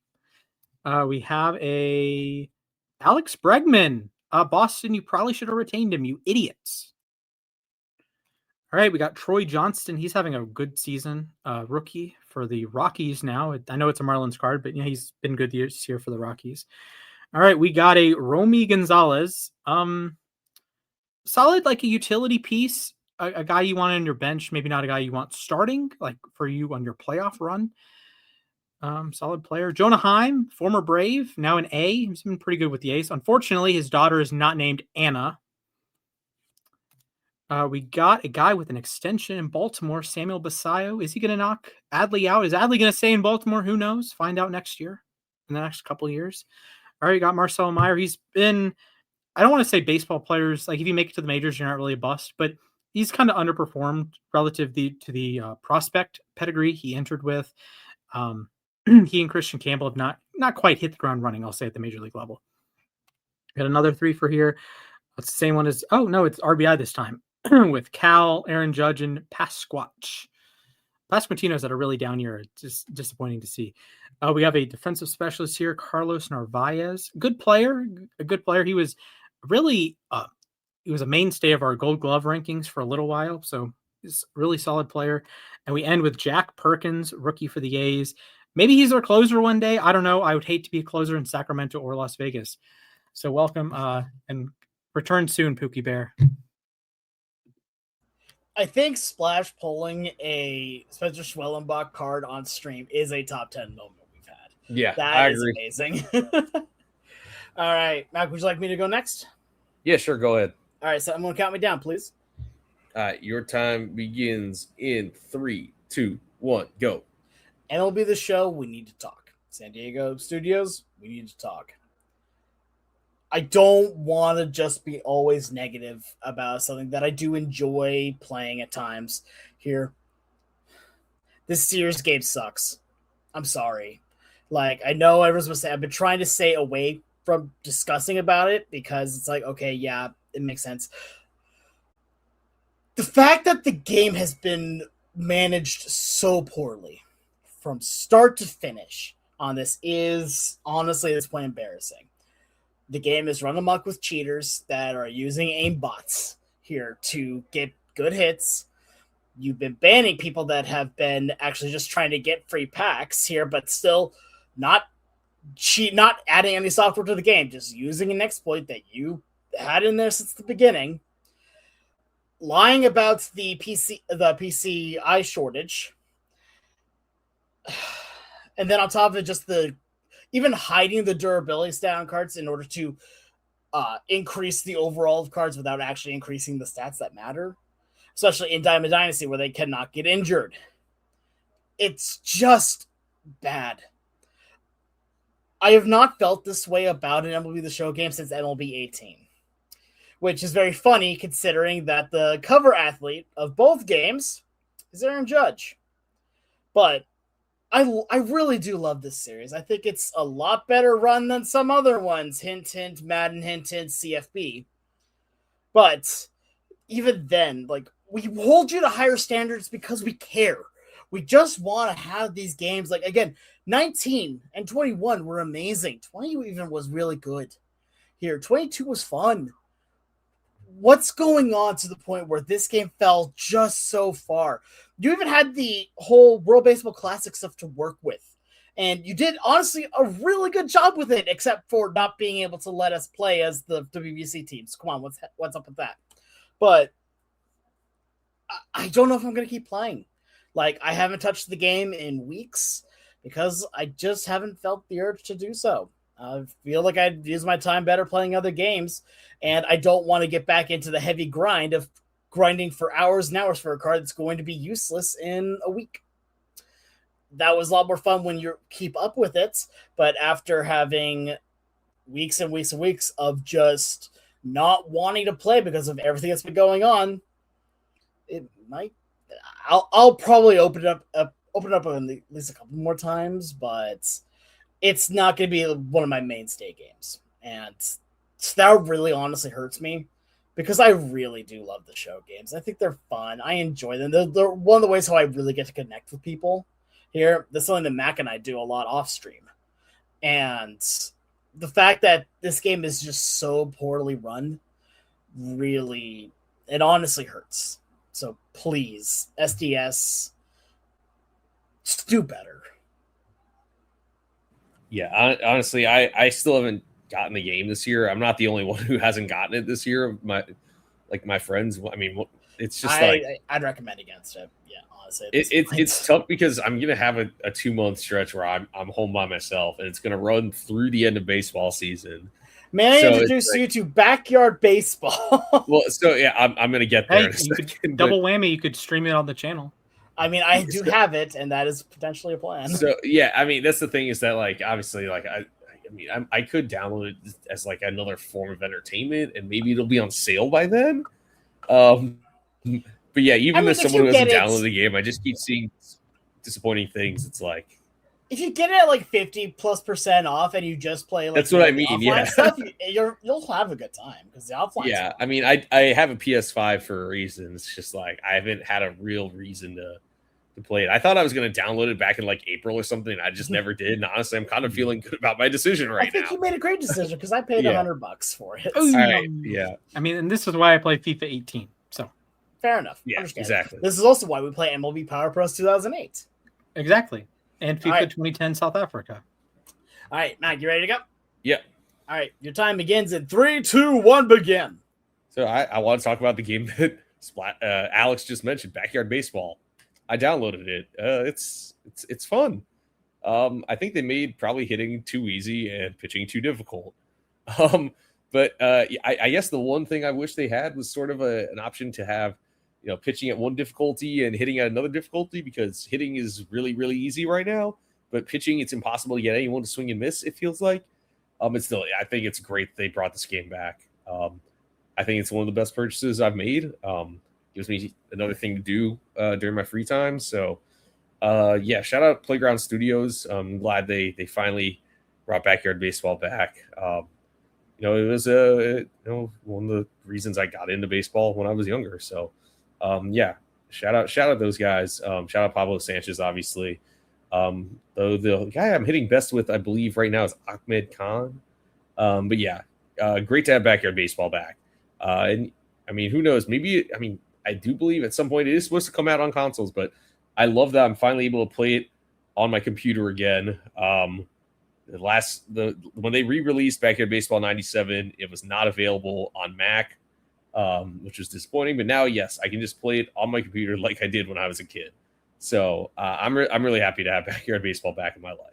We have a Alex Bregman. Boston, you probably should have retained him, you idiots. All right, we got Troy Johnston. He's having a good season. Rookie for the Rockies now. I know it's a Marlins card, but yeah, he's been good this year for the Rockies. All right, we got a Romy Gonzalez. Solid, like a utility piece. A guy you want on your bench, maybe not a guy you want starting, like for you on your playoff run. Solid player. Jonah Heim, former Brave, now an A. He's been pretty good with the A's. Unfortunately, his daughter is not named Anna. We got a guy with an extension in Baltimore, Samuel Basayo. Is he going to knock Adley out? Is Adley going to stay in Baltimore? Who knows? Find out next year, in the next couple of years. All right, we got Marcelo Meyer. He's been, I don't want to say baseball players, like if you make it to the majors, you're not really a bust, but he's kind of underperformed relative to the prospect pedigree he entered with. He and Christian Campbell have not quite hit the ground running, I'll say, at the major league level. Got another 3 for here. It's the same one as, it's RBI this time with Cal, Aaron Judge, and Pasquatch. Pasquantino's had a really down year. It's just disappointing to see. We have a defensive specialist here, Carlos Narvaez. A good player. He was really he was a mainstay of our Gold Glove rankings for a little while, so he's a really solid player. And we end with Jack Perkins, rookie for the A's. Maybe he's our closer one day. I don't know. I would hate to be a closer in Sacramento or Las Vegas. So welcome and return soon, Pookie Bear. I think Splash pulling a Spencer Schwellenbach card on stream is a top 10 moment we've had. Yeah, that is amazing. All right, Mac, would you like me to go next? Yeah, sure. Go ahead. All right, so I'm going to count me down, please. All right, your time begins in 3, 2, 1, go. MLB The Show, we need to talk. San Diego Studios, we need to talk. I don't want to just be always negative about something that I do enjoy playing at times here. This Series game sucks. I'm sorry. Like, I know everyone's going to say, I've been trying to stay away from discussing about it because it's like, okay, yeah, it makes sense. The fact that the game has been managed so poorly from start to finish on this is honestly at this point embarrassing. The game is run amok with cheaters that are using aim bots here to get good hits. You've been banning people that have been actually just trying to get free packs here, but still not not adding any software to the game, just using an exploit that you had in there since the beginning. Lying about the PCI shortage. And then on top of it, just even hiding the durability stat on cards in order to increase the overall of cards without actually increasing the stats that matter, especially in Diamond Dynasty where they cannot get injured. It's just bad. I have not felt this way about an MLB The Show game since MLB 18, which is very funny considering that the cover athlete of both games is Aaron Judge. But I really do love this series. I think it's a lot better run than some other ones. Hint, hint, Madden, hint, hint, CFB. But even then, like, we hold you to higher standards because we care. We just want to have these games. Like, again, 19 and 21 were amazing. 20 even was really good here. 22 was fun. What's going on to the point where this game fell just so far? You even had the whole World Baseball Classic stuff to work with. And you did, honestly, a really good job with it, except for not being able to let us play as the WBC teams. Come on, what's up with that? But I don't know if I'm going to keep playing. Like, I haven't touched the game in weeks because I just haven't felt the urge to do so. I feel like I'd use my time better playing other games, and I don't want to get back into the heavy grind of grinding for hours and hours for a card that's going to be useless in a week. That was a lot more fun when you keep up with it, but after having weeks and weeks and weeks of just not wanting to play because of everything that's been going on, it might. I'll probably open it up at least a couple more times, but it's not going to be one of my mainstay games. And that really honestly hurts me because I really do love the show games. I think they're fun. I enjoy them. They're one of the ways how I really get to connect with people here. That's something that Mac and I do a lot off stream. And the fact that this game is just so poorly run, really, it honestly hurts. So please, SDS, just do better. Yeah, honestly, I still haven't gotten the game this year. I'm not the only one who hasn't gotten it this year. My friends. I mean, it's just I'd recommend against it. Yeah, honestly, it's tough because I'm gonna have a 2-month stretch where I'm home by myself, and it's gonna run through the end of baseball season. May I introduce you to Backyard Baseball? Well, so yeah, I'm gonna get there. Hey, you could double whammy. You could stream it on the channel. I mean, I do have it, and that is potentially a plan. So yeah, I mean, that's the thing is that, like, obviously, like, I could download it as like another form of entertainment, and maybe it'll be on sale by then. But yeah, even as someone who hasn't downloaded the game, I just keep seeing disappointing things. It's like, if you get it at like 50+% off, and you just play like that's what I mean. Yeah, stuff, you'll have a good time because the offline. Yeah, I mean, I have a PS5 for a reason. It's just like I haven't had a real reason to play it. I thought I was going to download it back in like April or something. I just never did. And honestly, I'm kind of feeling good about my decision right now. I think you made a great decision because I paid $100 for it. All right. Yeah. I mean, and this is why I play FIFA 18. So fair enough. Yeah, exactly. This is also why we play MLB Power Pros 2008. Exactly. And FIFA 2010 South Africa. All right, Matt, you ready to go? Yeah. All right, your time begins in 3, 2, 1, begin. So I want to talk about the game that Alex just mentioned, Backyard Baseball. I downloaded it. It's fun. I think they made probably hitting too easy and pitching too difficult. But I guess the one thing I wish they had was sort of an option to have, pitching at one difficulty and hitting at another difficulty, because hitting is really, really easy right now, but pitching, it's impossible to get anyone to swing and miss, it feels like. It's still, I think it's great they brought this game back. I think it's one of the best purchases I've made. Gives me another thing to do during my free time. So, shout out Playground Studios. I'm glad they finally brought Backyard Baseball back. It was one of the reasons I got into baseball when I was younger. So, shout out those guys. Shout out Pablo Sanchez, obviously. Though the guy I'm hitting best with, I believe, right now is Ahmed Khan. Great to have Backyard Baseball back. And I mean, who knows? Maybe, I do believe at some point it is supposed to come out on consoles, but I love that I'm finally able to play it on my computer again. When they re-released Backyard Baseball 97, it was not available on Mac, which was disappointing. But now, yes, I can just play it on my computer like I did when I was a kid. So I'm really happy to have Backyard Baseball back in my life.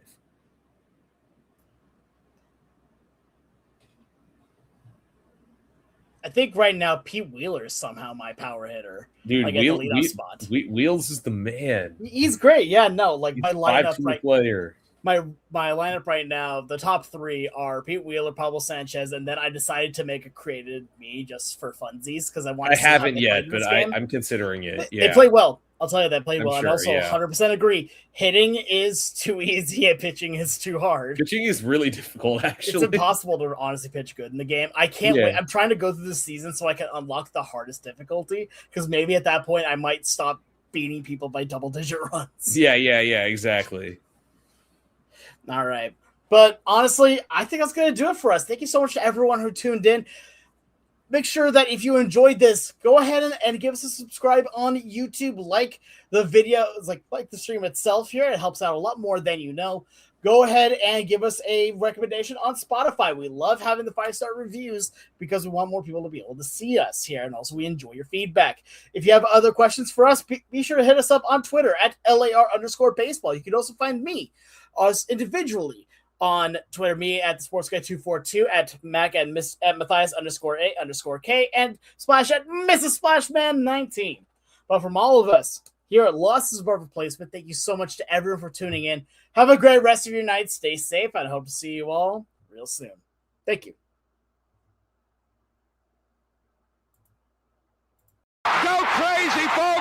I think right now Pete Wheeler is somehow my power hitter. Dude, like at the leadoff spot. Wheels is the man. He's great. Yeah, no, like He's my lineup right player. My lineup right now, the top 3 are Pete Wheeler, Pablo Sanchez, and then I decided to make a created me just for funsies because I want. I haven't yet, but I'm considering it. Yeah, they play well. I'll tell you that played well. Sure, and also 100% agree. Hitting is too easy and pitching is too hard. Pitching is really difficult, actually. It's impossible to honestly pitch good in the game. I can't wait. I'm trying to go through the season so I can unlock the hardest difficulty because maybe at that point I might stop beating people by double-digit runs. Yeah, exactly. All right. But honestly, I think that's going to do it for us. Thank you so much to everyone who tuned in. Make sure that if you enjoyed this, go ahead and give us a subscribe on YouTube. Like the video, like the stream itself here. It helps out a lot more than you know. Go ahead and give us a recommendation on Spotify. We love having the 5-star reviews because we want more people to be able to see us here. And also we enjoy your feedback. If you have other questions for us, be sure to hit us up on Twitter at LAR_baseball. You can also find us individually on Twitter, me at the Sports Guy 242, at Mac at Mathias_A_K, and Splash at Mrs. Splashman 19. But from all of us here at Lost is Above Replacement, thank you so much to everyone for tuning in. Have a great rest of your night. Stay safe. I hope to see you all real soon. Thank you. Go crazy, folks!